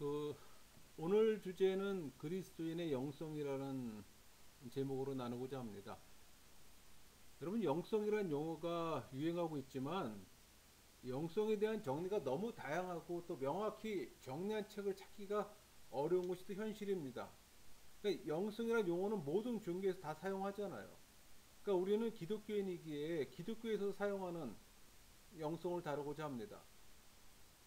그 오늘 주제는 그리스도인의 영성이라는 제목으로 나누고자 합니다. 여러분, 영성이라는 용어가 유행하고 있지만 영성에 대한 정리가 너무 다양하고 또 명확히 정리한 책을 찾기가 어려운 것이 또 현실입니다. 그러니까 영성이라는 용어는 모든 종교에서 다 사용하잖아요. 그러니까 우리는 기독교인이기에 기독교에서 사용하는 영성을 다루고자 합니다.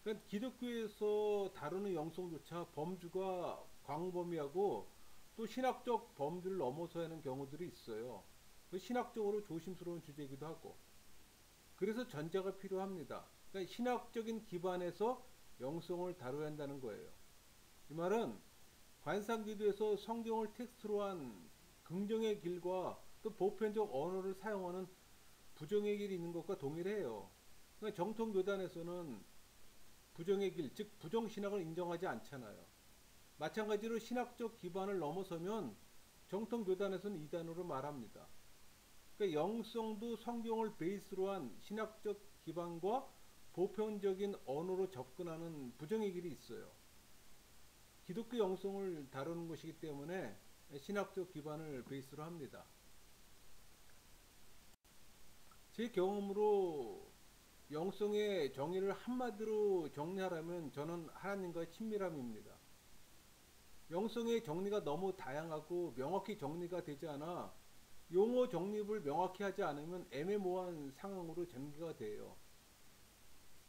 그러니까 기독교에서 다루는 영성조차 범주가 광범위하고 또 신학적 범주를 넘어서야 하는 경우들이 있어요. 신학적으로 조심스러운 주제이기도 하고. 그래서 전자가 필요합니다. 그러니까 신학적인 기반에서 영성을 다뤄야 한다는 거예요. 이 말은 관상기도에서 성경을 텍스트로 한 긍정의 길과 또 보편적 언어를 사용하는 부정의 길이 있는 것과 동일해요. 그러니까 정통교단에서는 부정의 길, 즉 부정신학을 인정하지 않잖아요. 마찬가지로 신학적 기반을 넘어서면 정통교단에서는 이단으로 말합니다. 그러니까 영성도 성경을 베이스로 한 신학적 기반과 보편적인 언어로 접근하는 부정의 길이 있어요. 기독교 영성을 다루는 것이기 때문에 신학적 기반을 베이스로 합니다. 제 경험으로 영성의 정의를 한마디로 정리하라면 저는 하나님과의 친밀함입니다. 영성의 정리가 너무 다양하고 명확히 정리가 되지 않아 용어 정립을 명확히 하지 않으면 애매모호한 상황으로 전개가 돼요.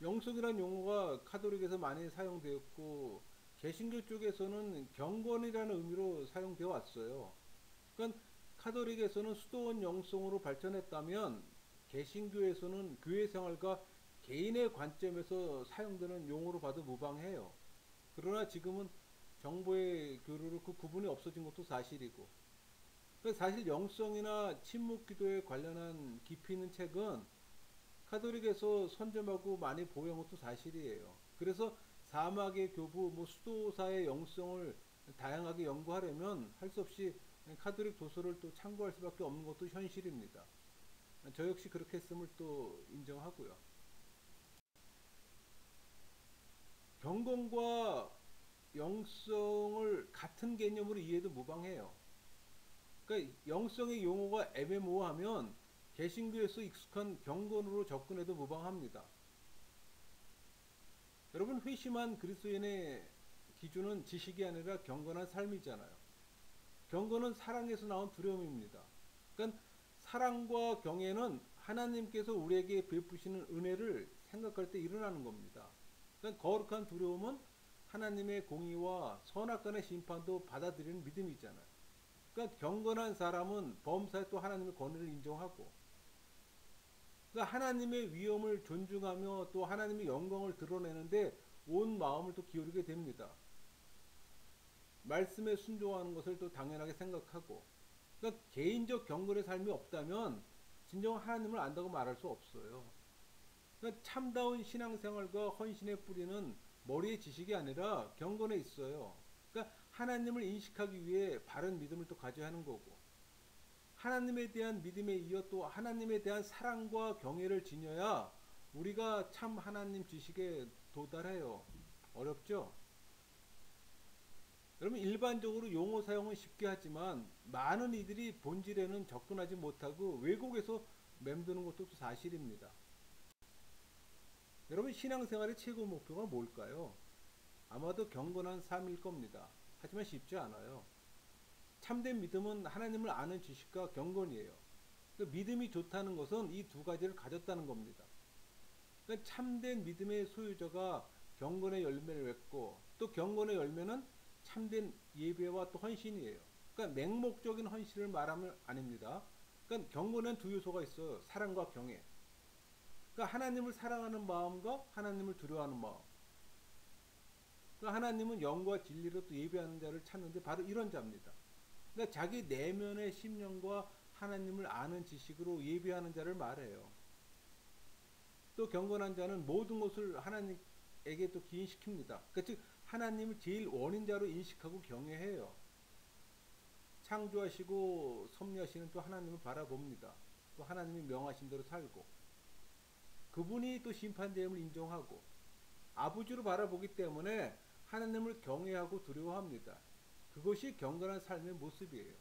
영성이라는 용어가 카톨릭에서 많이 사용되었고 개신교 쪽에서는 경건이라는 의미로 사용되어 왔어요. 그러니까 카톨릭에서는 수도원 영성으로 발전했다면 개신교에서는 교회 생활과 개인의 관점에서 사용되는 용어로 봐도 무방해요. 그러나 지금은 정보의 교류로 그 구분이 없어진 것도 사실이고, 사실 영성이나 침묵 기도에 관련한 깊이 있는 책은 카톨릭에서 선점하고 많이 보유한 것도 사실이에요. 그래서 사막의 교부, 수도사의 영성을 다양하게 연구하려면 할 수 없이 카톨릭 도서를 또 참고할 수밖에 없는 것도 현실입니다. 저 역시 그렇게 했음을 또 인정하고요. 경건과 영성을 같은 개념으로 이해해도 무방해요. 그러니까 영성의 용어가 애매모호하면 개신교에서 익숙한 경건으로 접근해도 무방합니다. 여러분, 회심한 그리스도인의 기준은 지식이 아니라 경건한 삶이잖아요. 경건은 사랑에서 나온 두려움입니다. 그러니까 사랑과 경애는 하나님께서 우리에게 베푸시는 은혜를 생각할 때 일어나는 겁니다. 그러니까 거룩한 두려움은 하나님의 공의와 선악간의 심판도 받아들이는 믿음이잖아요. 그러니까 경건한 사람은 범사에 또 하나님의 권위를 인정하고, 그러니까 하나님의 위엄을 존중하며 또 하나님의 영광을 드러내는데 온 마음을 또 기울이게 됩니다. 말씀에 순종하는 것을 또 당연하게 생각하고, 그러니까 개인적 경건의 삶이 없다면 진정 하나님을 안다고 말할 수 없어요. 그러니까 참다운 신앙생활과 헌신의 뿌리는 머리의 지식이 아니라 경건에 있어요. 그러니까 하나님을 인식하기 위해 바른 믿음을 또 가져야 하는 거고, 하나님에 대한 믿음에 이어 또 하나님에 대한 사랑과 경외를 지녀야 우리가 참 하나님 지식에 도달해요. 어렵죠? 여러분, 일반적으로 용어 사용은 쉽게 하지만 많은 이들이 본질에는 접근하지 못하고 왜곡에서 맴드는 것도 사실입니다. 여러분, 신앙생활의 최고 목표가 뭘까요? 아마도 경건한 삶일 겁니다. 하지만 쉽지 않아요. 참된 믿음은 하나님을 아는 지식과 경건이에요. 믿음이 좋다는 것은 이 두 가지를 가졌다는 겁니다. 그러니까 참된 믿음의 소유자가 경건의 열매를 맺고, 또 경건의 열매는 참된 예배와 또 헌신이에요. 그러니까 맹목적인 헌신을 말하면 아닙니다. 그러니까 경건엔 두 요소가 있어요. 사랑과 경외. 그러니까 하나님을 사랑하는 마음과 하나님을 두려워하는 마음. 그러니까 하나님은 영과 진리로 또 예배하는 자를 찾는데 바로 이런 자입니다. 그러니까 자기 내면의 심령과 하나님을 아는 지식으로 예배하는 자를 말해요. 또 경건한 자는 모든 것을 하나님에게 또 기인시킵니다. 그러니까 즉 하나님을 제일 원인자로 인식하고 경외해요. 창조하시고 섭리하시는 또 하나님을 바라봅니다. 또 하나님이 명하신 대로 살고, 그분이 또 심판됨을 인정하고 아버지로 바라보기 때문에 하나님을 경외하고 두려워합니다. 그것이 경건한 삶의 모습이에요.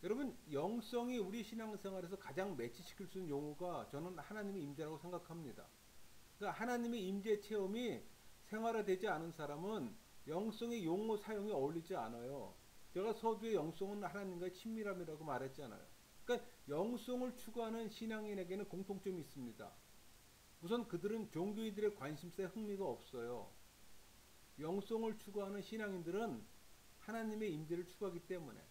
여러분, 영성이 우리 신앙생활에서 가장 매치시킬 수 있는 용어가 저는 하나님의 임재라고 생각합니다. 그러니까 하나님의 임재 체험이 생활화되지 않은 사람은 영성의 용어 사용이 어울리지 않아요. 제가 서두에 영성은 하나님과의 친밀함이라고 말했잖아요. 그러니까 영성을 추구하는 신앙인에게는 공통점이 있습니다. 우선 그들은 종교인들의 관심사에 흥미가 없어요. 영성을 추구하는 신앙인들은 하나님의 임재를 추구하기 때문에,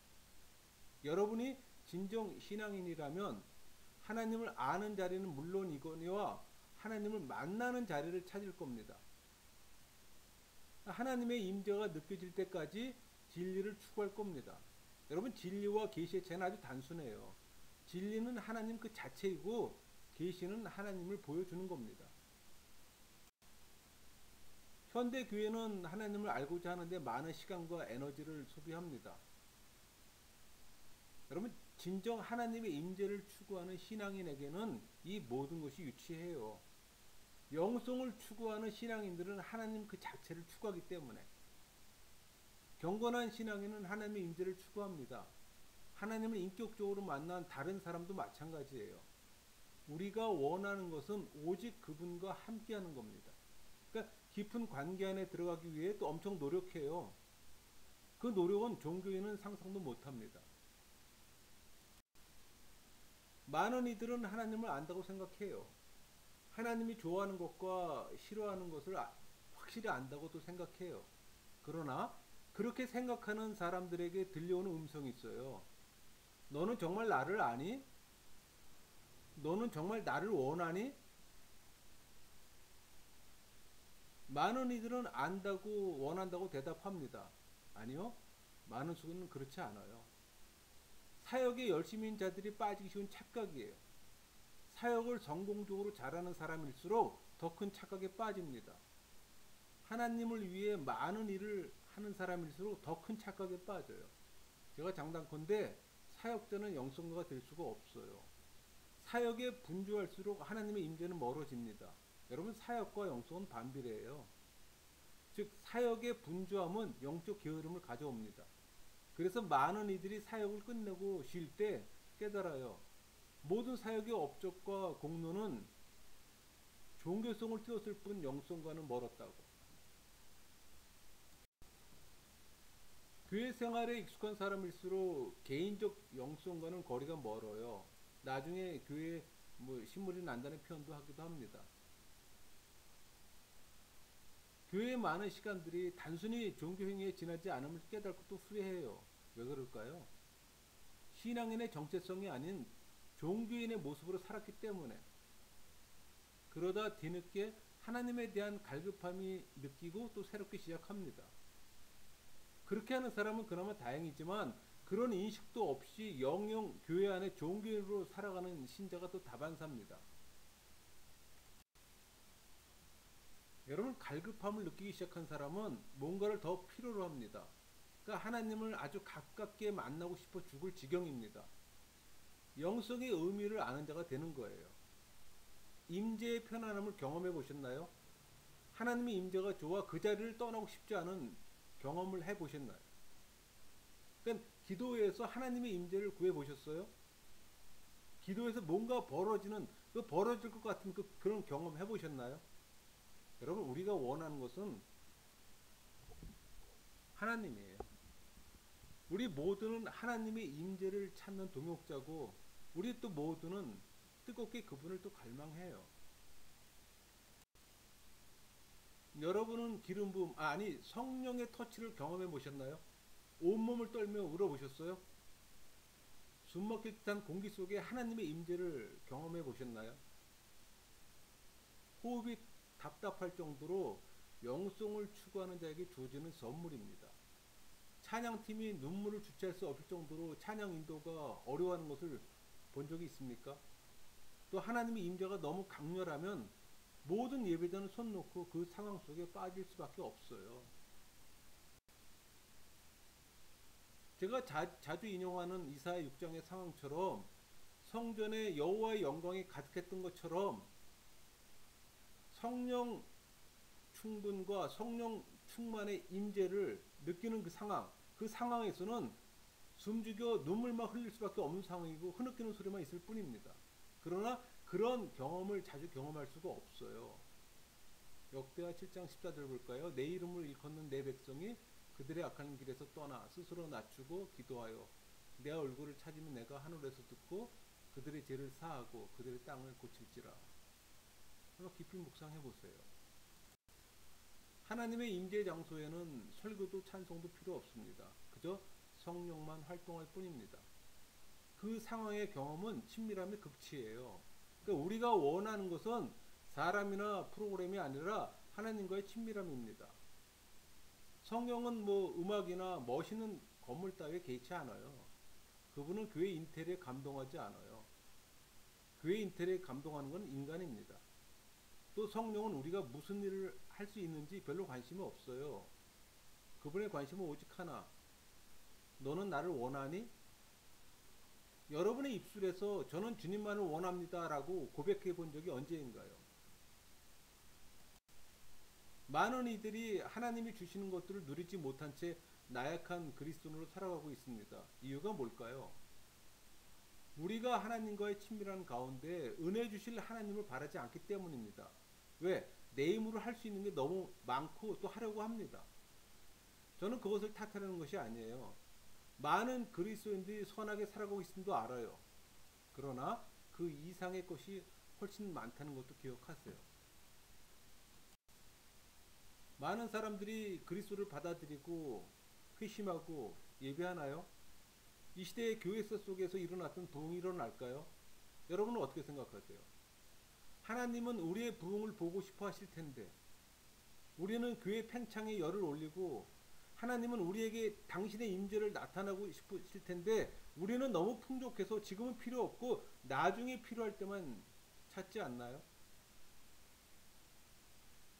여러분이 진정 신앙인이라면 하나님을 아는 자리는 물론이거니와 하나님을 만나는 자리를 찾을 겁니다. 하나님의 임재가 느껴질 때까지 진리를 추구할 겁니다. 여러분, 진리와 계시의 차이는 아주 단순해요. 진리는 하나님 그 자체이고 계시는 하나님을 보여주는 겁니다. 현대 교회는 하나님을 알고자 하는데 많은 시간과 에너지를 소비합니다. 여러분, 진정 하나님의 임재를 추구하는 신앙인에게는 이 모든 것이 유치해요. 영성을 추구하는 신앙인들은 하나님 그 자체를 추구하기 때문에, 경건한 신앙인은 하나님의 임재를 추구합니다. 하나님을 인격적으로 만난 다른 사람도 마찬가지예요. 우리가 원하는 것은 오직 그분과 함께하는 겁니다. 그러니까 깊은 관계 안에 들어가기 위해 또 엄청 노력해요. 그 노력은 종교인은 상상도 못합니다. 많은 이들은 하나님을 안다고 생각해요. 하나님이 좋아하는 것과 싫어하는 것을 확실히 안다고도 생각해요. 그러나 그렇게 생각하는 사람들에게 들려오는 음성이 있어요. 너는 정말 나를 아니? 너는 정말 나를 원하니? 많은 이들은 안다고 원한다고 대답합니다. 아니요. 많은 수는 그렇지 않아요. 사역에 열심인 자들이 빠지기 쉬운 착각이에요. 사역을 성공적으로 잘하는 사람일수록 더 큰 착각에 빠집니다. 하나님을 위해 많은 일을 하는 사람일수록 더 큰 착각에 빠져요. 제가 장담컨대 사역자는 영성가가 될 수가 없어요. 사역에 분주할수록 하나님의 임재는 멀어집니다. 여러분, 사역과 영성은 반비례해요. 즉, 사역의 분주함은 영적 게으름을 가져옵니다. 그래서 많은 이들이 사역을 끝내고 쉴 때 깨달아요. 모든 사역의 업적과 공로는 종교성을 띄웠을 뿐 영성과는 멀었다고. 교회 생활에 익숙한 사람일수록 개인적 영성과는 거리가 멀어요. 나중에 교회에 신물이 난다는 표현도 하기도 합니다. 교회의 많은 시간들이 단순히 종교 행위에 지나지 않음을 깨닫고 또 후회해요. 왜 그럴까요? 신앙인의 정체성이 아닌 종교인의 모습으로 살았기 때문에. 그러다 뒤늦게 하나님에 대한 갈급함이 느끼고 또 새롭게 시작합니다. 그렇게 하는 사람은 그나마 다행이지만 그런 인식도 없이 영영 교회 안에 종교인으로 살아가는 신자가 또 다반사입니다. 여러분, 갈급함을 느끼기 시작한 사람은 뭔가를 더 필요로 합니다. 그러니까 하나님을 아주 가깝게 만나고 싶어 죽을 지경입니다. 영성의 의미를 아는 자가 되는 거예요. 임재의 편안함을 경험해 보셨나요? 하나님의 임재가 좋아 그 자리를 떠나고 싶지 않은 경험을 해 보셨나요? 그러니까 기도에서 하나님의 임재를 구해 보셨어요? 기도에서 뭔가 벌어지는, 그 벌어질 것 같은 그런 경험 해 보셨나요? 여러분, 우리가 원하는 것은 하나님이에요. 우리 모두는 하나님의 임재를 찾는 동역자고, 우리 또 모두는 뜨겁게 그분을 또 갈망해요. 여러분은 기름 부음, 아니 성령의 터치를 경험해 보셨나요? 온몸을 떨며 울어 보셨어요? 숨막힐 듯한 공기 속에 하나님의 임재를 경험해 보셨나요? 호흡이 답답할 정도로 영성을 추구하는 자에게 주어지는 선물입니다. 찬양팀이 눈물을 주체할 수 없을 정도로 찬양 인도가 어려워하는 것을 본 적이 있습니까? 또 하나님의 임재가 너무 강렬하면 모든 예배자는 손 놓고 그 상황 속에 빠질 수밖에 없어요. 제가 자주 인용하는 이사야 6장의 상황처럼 성전에 여호와의 영광이 가득했던 것처럼 성령 충분과 성령 충만의 임재를 느끼는 그 상황에서는 숨죽여 눈물만 흘릴 수밖에 없는 상황이고 흐느끼는 소리만 있을 뿐입니다. 그러나 그런 경험을 자주 경험할 수가 없어요. 역대하 7장 14절 볼까요? 내 이름을 일컫는 내 백성이 그들의 악한 길에서 떠나 스스로 낮추고 기도하여 내 얼굴을 찾으면 내가 하늘에서 듣고 그들의 죄를 사하고 그들의 땅을 고칠지라. 한번 깊이 묵상해 보세요. 하나님의 임재 장소에는 설교도 찬송도 필요 없습니다. 그저 성령만 활동할 뿐입니다. 그 상황의 경험은 친밀함의 극치예요. 그러니까 우리가 원하는 것은 사람이나 프로그램이 아니라 하나님과의 친밀함입니다. 성령은 뭐 음악이나 멋있는 건물 따위에 개의치 않아요. 그분은 교회 인테리어에 감동하지 않아요. 교회 인테리어에 감동하는 건 인간입니다. 또 성령은 우리가 무슨 일을 할 수 있는지 별로 관심이 없어요. 그분의 관심은 오직 하나. 너는 나를 원하니? 여러분의 입술에서 저는 주님만을 원합니다 라고 고백해 본 적이 언제인가요? 많은 이들이 하나님이 주시는 것들을 누리지 못한 채 나약한 그리스도인으로 살아가고 있습니다. 이유가 뭘까요? 우리가 하나님과의 친밀한 가운데 은혜 주실 하나님을 바라지 않기 때문입니다. 왜? 내 힘으로 할 수 있는 게 너무 많고 또 하려고 합니다. 저는 그것을 탓하려는 것이 아니에요. 많은 그리스도인들이 선하게 살아가고 있음도 알아요. 그러나 그 이상의 것이 훨씬 많다는 것도 기억하세요. 많은 사람들이 그리스도를 받아들이고 회심하고 예배하나요? 이 시대의 교회사 속에서 일어났던 부흥이 일어날까요? 여러분은 어떻게 생각하세요? 하나님은 우리의 부흥을 보고 싶어 하실 텐데 우리는 교회 팽창에 열을 올리고 하나님은 우리에게 당신의 임재를 나타나고 싶으실 텐데 우리는 너무 풍족해서 지금은 필요 없고 나중에 필요할 때만 찾지 않나요?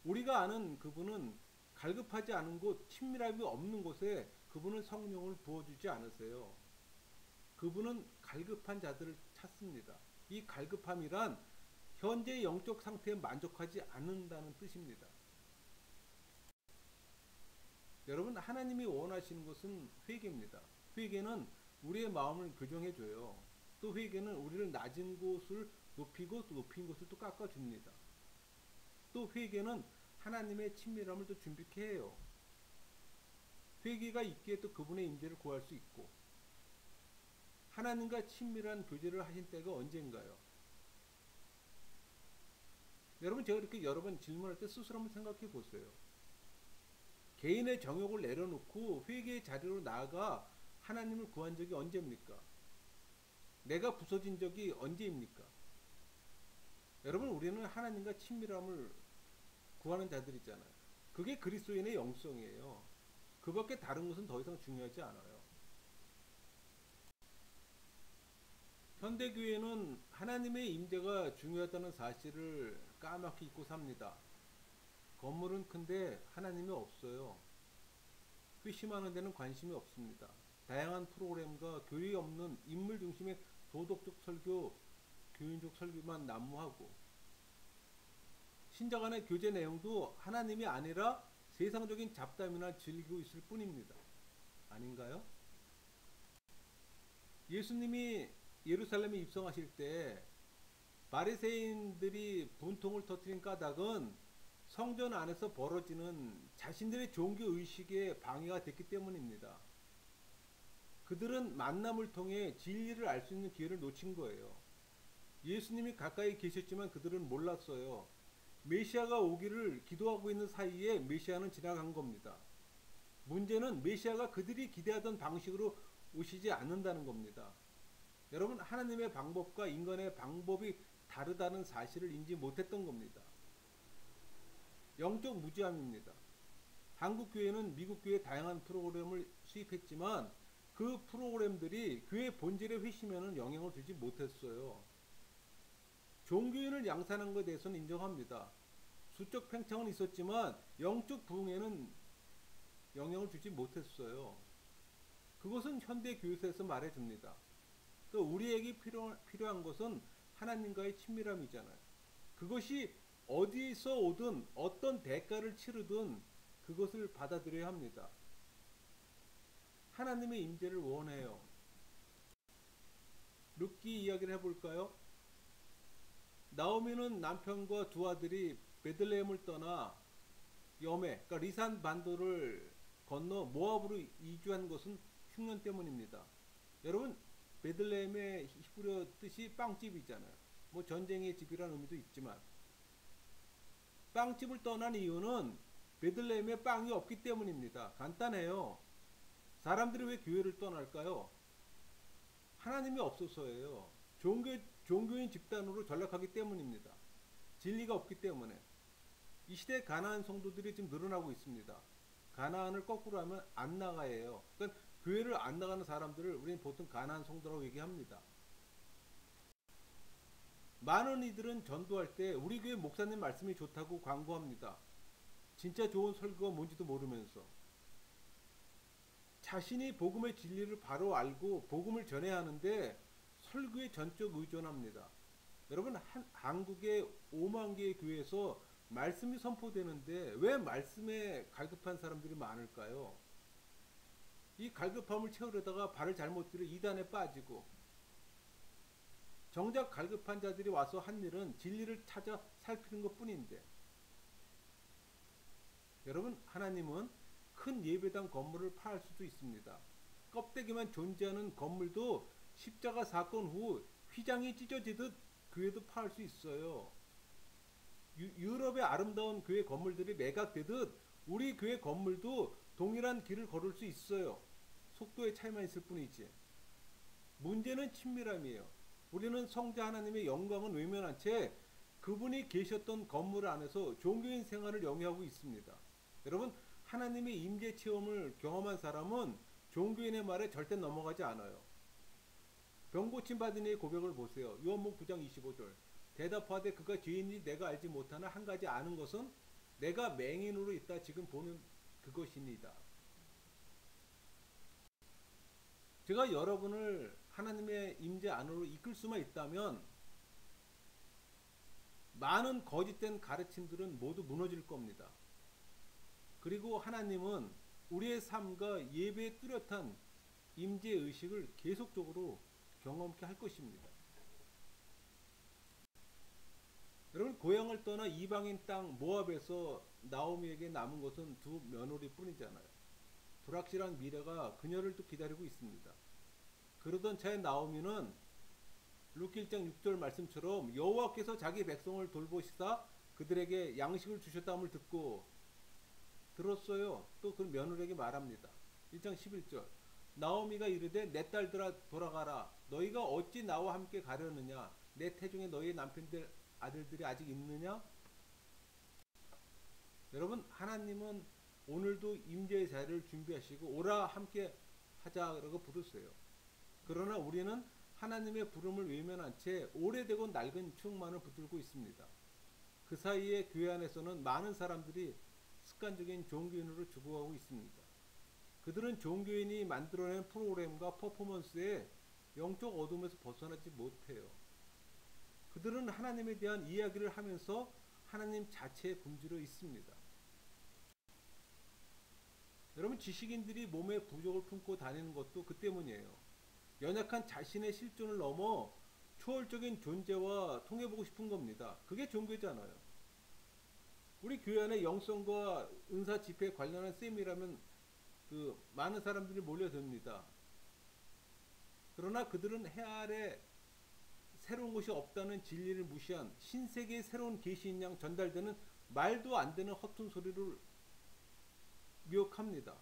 우리가 아는 그분은 갈급하지 않은 곳, 친밀함이 없는 곳에 그분은 성령을 부어주지 않으세요. 그분은 갈급한 자들을 찾습니다. 이 갈급함이란 현재 영적 상태에 만족하지 않는다는 뜻입니다. 여러분, 하나님이 원하시는 것은 회개입니다. 회개는 우리의 마음을 교정해줘요. 또 회개는 우리를 낮은 곳을 높이고 또 높인 곳을 또 깎아줍니다. 또 회개는 하나님의 친밀함을 또 준비케 해요. 회개가 있기에 또 그분의 임재를 구할 수 있고 하나님과 친밀한 교제를 하신 때가 언제인가요? 여러분, 제가 이렇게 여러 번 질문할 때 스스로 한번 생각해 보세요. 개인의 정욕을 내려놓고 회개의 자리로 나아가 하나님을 구한 적이 언제입니까? 내가 부서진 적이 언제입니까? 여러분, 우리는 하나님과 친밀함을 구하는 자들이잖아요. 그게 그리스도인의 영성이에요. 그밖에 다른 것은 더 이상 중요하지 않아요. 현대교회는 하나님의 임재가 중요하다는 사실을 까맣게 잊고 삽니다. 건물은 큰데 하나님이 없어요. 회심하는 데는 관심이 없습니다. 다양한 프로그램과 교리 없는 인물 중심의 도덕적 설교, 교인적 설교만 난무하고 신자 간의 교제 내용도 하나님이 아니라 세상적인 잡담이나 즐기고 있을 뿐입니다. 아닌가요? 예수님이 예루살렘에 입성하실 때 바리새인들이 분통을 터뜨린 까닭은 성전 안에서 벌어지는 자신들의 종교 의식에 방해가 됐기 때문입니다. 그들은 만남을 통해 진리를 알 수 있는 기회를 놓친 거예요. 예수님이 가까이 계셨지만 그들은 몰랐어요. 메시아가 오기를 기도하고 있는 사이에 메시아는 지나간 겁니다. 문제는 메시아가 그들이 기대하던 방식으로 오시지 않는다는 겁니다. 여러분, 하나님의 방법과 인간의 방법이 다르다는 사실을 인지 못했던 겁니다. 영적 무지함입니다. 한국 교회는 미국 교회의 다양한 프로그램을 수입했지만 그 프로그램들이 교회 본질의 회심에는 영향을 주지 못했어요. 종교인을 양산한 것에 대해서는 인정합니다. 수적 팽창은 있었지만 영적 부흥에는 영향을 주지 못했어요. 그것은 현대 교회에서 말해줍니다. 또 우리에게 필요한 것은 하나님과의 친밀함이잖아요. 그것이 어디서 오든 어떤 대가를 치르든 그것을 받아들여야 합니다. 하나님의 임재를 원해요. 룻기 이야기를 해볼까요? 나오미는 남편과 두 아들이 베들레헴을 떠나 여매, 그러니까 리산 반도를 건너 모압으로 이주한 것은 흉년 때문입니다. 여러분, 베들레헴의 히브리어 뜻이 빵집이잖아요. 뭐 전쟁의 집이라는 의미도 있지만 빵집을 떠난 이유는 베들레헴에 빵이 없기 때문입니다. 간단해요. 사람들이 왜 교회를 떠날까요? 하나님이 없어서예요. 종교인 집단으로 전락하기 때문입니다. 진리가 없기 때문에. 이 시대 가나안 성도들이 지금 늘어나고 있습니다. 가나안을 거꾸로 하면 안 나가예요. 그러니까 교회를 안 나가는 사람들을 우리는 보통 가나안 성도라고 얘기합니다. 많은 이들은 전도할 때 우리 교회 목사님 말씀이 좋다고 광고합니다. 진짜 좋은 설교가 뭔지도 모르면서. 자신이 복음의 진리를 바로 알고 복음을 전해야 하는데 설교에 전적 의존합니다. 여러분, 한국의 5만 개의 교회에서 말씀이 선포되는데 왜 말씀에 갈급한 사람들이 많을까요? 이 갈급함을 채우려다가 발을 잘못 들여 이단에 빠지고, 정작 갈급한 자들이 와서 한 일은 진리를 찾아 살피는 것 뿐인데, 여러분, 하나님은 큰 예배당 건물을 팔 수도 있습니다. 껍데기만 존재하는 건물도 십자가 사건 후 휘장이 찢어지듯 교회도 팔 수 있어요. 유럽의 아름다운 교회 건물들이 매각되듯 우리 교회 건물도 동일한 길을 걸을 수 있어요. 속도의 차이만 있을 뿐이지. 문제는 친밀함이에요. 우리는 성자 하나님의 영광은 외면한 채 그분이 계셨던 건물 안에서 종교인 생활을 영위하고 있습니다. 여러분, 하나님의 임재 체험을 경험한 사람은 종교인의 말에 절대 넘어가지 않아요. 병 고침 받은 이의 고백을 보세요. 요한복음 9장 25절. 대답하되 그가 죄인이 내가 알지 못하나 한 가지 아는 것은 내가 맹인으로 있다 지금 보는 그것이니이다. 제가 여러분을 하나님의 임재 안으로 이끌 수만 있다면 많은 거짓된 가르침들은 모두 무너질 겁니다. 그리고 하나님은 우리의 삶과 예배의 뚜렷한 임재 의식을 계속적으로 경험케 할 것입니다. 여러분, 고향을 떠나 이방인 땅 모압에서 나오미에게 남은 것은 두 며느리뿐이잖아요. 불확실한 미래가 그녀를 또 기다리고 있습니다. 그러던 차에 나오미는 룻기 1장 6절 말씀처럼 여호와께서 자기 백성을 돌보시사 그들에게 양식을 주셨다함을 듣고 들었어요. 또 그 며느리에게 말합니다. 1장 11절. 나오미가 이르되 내 딸들아 돌아가라. 너희가 어찌 나와 함께 가려느냐? 내 태중에 너희 남편들 아들들이 아직 있느냐? 여러분, 하나님은 오늘도 임재의 자리를 준비하시고 오라 함께 하자라고 부르세요. 그러나 우리는 하나님의 부름을 외면한 채 오래되고 낡은 추억만을 붙들고 있습니다. 그 사이에 교회 안에서는 많은 사람들이 습관적인 종교인으로 죽어가고 있습니다. 그들은 종교인이 만들어낸 프로그램과 퍼포먼스에 영적 어둠에서 벗어나지 못해요. 그들은 하나님에 대한 이야기를 하면서 하나님 자체에 굶주려 있습니다. 여러분, 지식인들이 몸에 부족을 품고 다니는 것도 그 때문이에요. 연약한 자신의 실존을 넘어 초월적인 존재와 통해보고 싶은 겁니다. 그게 종교잖아요. 우리 교회 안에 영성과 은사 집회에 관련한 셈이라면 많은 사람들이 몰려듭니다. 그러나 그들은 해 아래 새로운 것이 없다는 진리를 무시한 신세계의 새로운 계시인 양 전달되는 말도 안 되는 허튼 소리를 미혹합니다.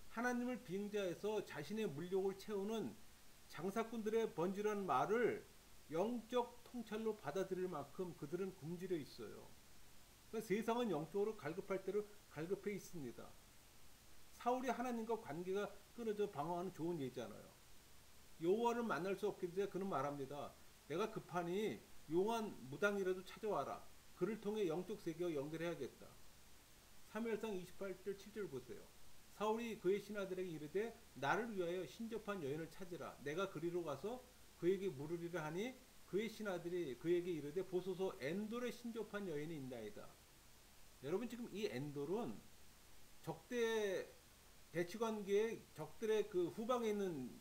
하나님을 빙자해서 자신의 물욕을 채우는 장사꾼들의 번지르한 말을 영적 통찰로 받아들일 만큼 그들은 굶주려 있어요. 그러니까 세상은 영적으로 갈급할 대로 갈급해 있습니다. 사울이 하나님과 관계가 끊어져 방황하는 좋은 예잖아요. 여호와를 만날 수 없게 되자 그는 말합니다. 내가 급하니 용한 무당이라도 찾아와라. 그를 통해 영적 세계와 연결해야겠다. 사무엘상 28절 7절 보세요. 사울이 그의 신하들에게 이르되 나를 위하여 신접한 여인을 찾으라. 내가 그리로 가서 그에게 물으리라 하니 그의 신하들이 그에게 이르되 보소서 엔돌에 신접한 여인이 있나이다. 여러분 지금 이 엔돌은 적대 대치관계의 적들의 그 후방에 있는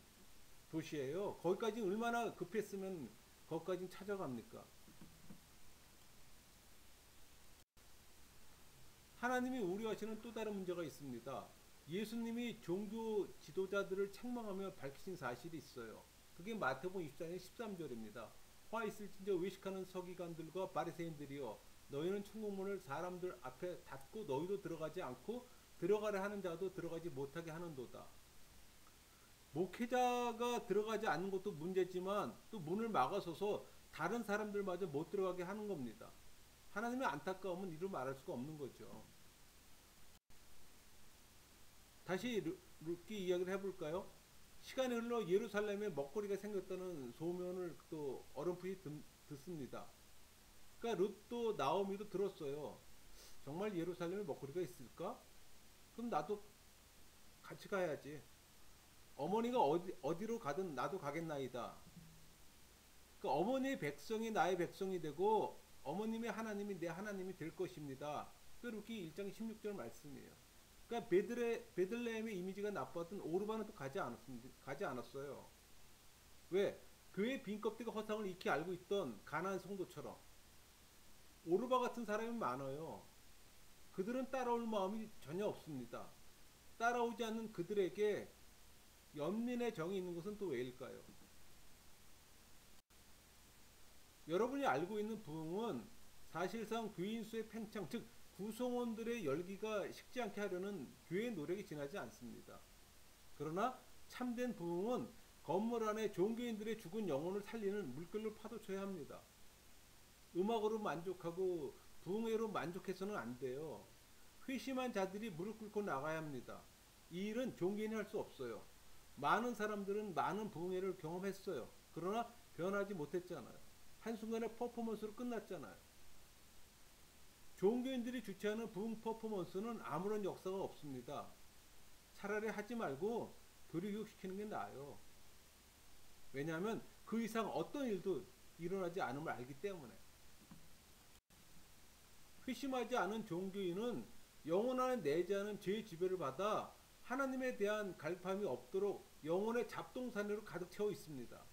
도시예요. 거기까지 얼마나 급했으면 거기까지 찾아갑니까? 하나님이 우려하시는 또 다른 문제가 있습니다. 예수님이 종교 지도자들을 책망하며 밝히신 사실이 있어요. 그게 마태복음 24장 13절입니다. 화 있을진저 외식하는 서기관들과 바리새인들이여 너희는 천국문을 사람들 앞에 닫고 너희도 들어가지 않고 들어가려 하는 자도 들어가지 못하게 하는도다. 목회자가 들어가지 않는 것도 문제지만 또 문을 막아서서 다른 사람들마저 못 들어가게 하는 겁니다. 하나님의 안타까움은 이루 말할 수가 없는 거죠. 다시 룻기 이야기를 해볼까요? 시간이 흘러 예루살렘에 먹거리가 생겼다는 소문을 또 어렴풋이 듣습니다. 그러니까 룻도 나오미도 들었어요. 정말 예루살렘에 먹거리가 있을까? 그럼 나도 같이 가야지. 어머니가 어디로 가든 나도 가겠나이다. 그 어머니의 백성이 나의 백성이 되고 어머님의 하나님이 내 하나님이 될 것입니다. 그 룻기 1장 16절 말씀이에요. 그러니까 베들레헴의 이미지가 나빴던 오르바는 또 가지 않았어요. 왜? 그의 빈 껍데기 허상을 익히 알고 있던 가나안 성도처럼 오르바 같은 사람이 많아요. 그들은 따라올 마음이 전혀 없습니다. 따라오지 않는 그들에게 연민의 정이 있는 것은 또 왜일까요? 여러분이 알고 있는 부흥은 사실상 교인 수의 팽창, 즉 구성원들의 열기가 식지 않게 하려는 교회의 노력이 지나지 않습니다. 그러나 참된 부흥은 건물 안에 종교인들의 죽은 영혼을 살리는 물결로 파도쳐야 합니다. 음악으로 만족하고 부흥회로 만족해서는 안 돼요. 회심한 자들이 무릎 꿇고 나가야 합니다. 이 일은 종교인이 할 수 없어요. 많은 사람들은 많은 부흥회를 경험했어요. 그러나 변하지 못했잖아요. 한순간에 퍼포먼스로 끝났잖아요. 종교인들이 주최하는 부흥 퍼포먼스는 아무런 역사가 없습니다. 차라리 하지 말고 교리교육시키는 게 나아요. 왜냐하면 그 이상 어떤 일도 일어나지 않음을 알기 때문에. 회심하지 않은 종교인은 영혼 안에 내재하는 죄의 지배를 받아 하나님에 대한 갈팡이 없도록 영혼의 잡동사니로 가득 채워 있습니다.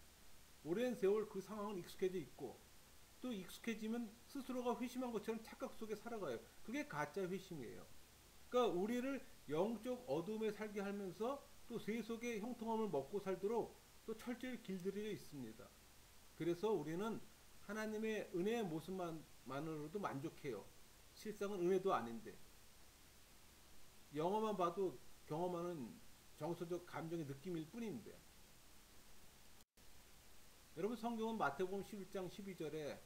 오랜 세월 그 상황은 익숙해져 있고 또 익숙해지면 스스로가 회심한 것처럼 착각 속에 살아가요. 그게 가짜 회심이에요. 그러니까 우리를 영적 어둠에 살게 하면서 또 세속의 형통함을 먹고 살도록 또 철저히 길들여져 있습니다. 그래서 우리는 하나님의 은혜의 모습만으로도 만족해요. 실상은 은혜도 아닌데 영화만 봐도 경험하는 정서적 감정의 느낌일 뿐인데 여러분 성경은 마태복음 11장 12절에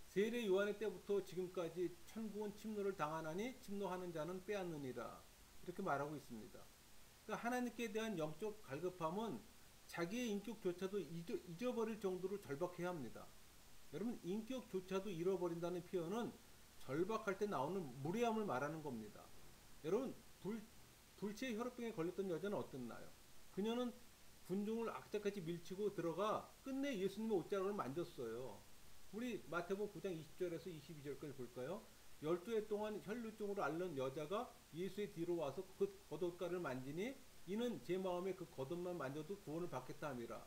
세례 요한의 때부터 지금까지 천국은 침노를 당하나니 침노하는 자는 빼앗느니라 이렇게 말하고 있습니다. 그러니까 하나님께 대한 영적 갈급함은 자기의 인격조차도 잊어버릴 정도로 절박해야 합니다. 여러분 인격조차도 잃어버린다는 표현은 절박할 때 나오는 무례함을 말하는 겁니다. 여러분 불치의 혈압병에 걸렸던 여자는 어땠나요? 그녀는 군중을 악착같이 밀치고 들어가 끝내 예수님의 옷자락을 만졌어요. 우리 마태복음 9장 20절에서 22절까지 볼까요? 12해 동안 혈루증으로 앓는 여자가 예수의 뒤로 와서 그 겉옷가를 만지니 이는 제 마음에 그 겉옷만 만져도 구원을 받겠다 함이라.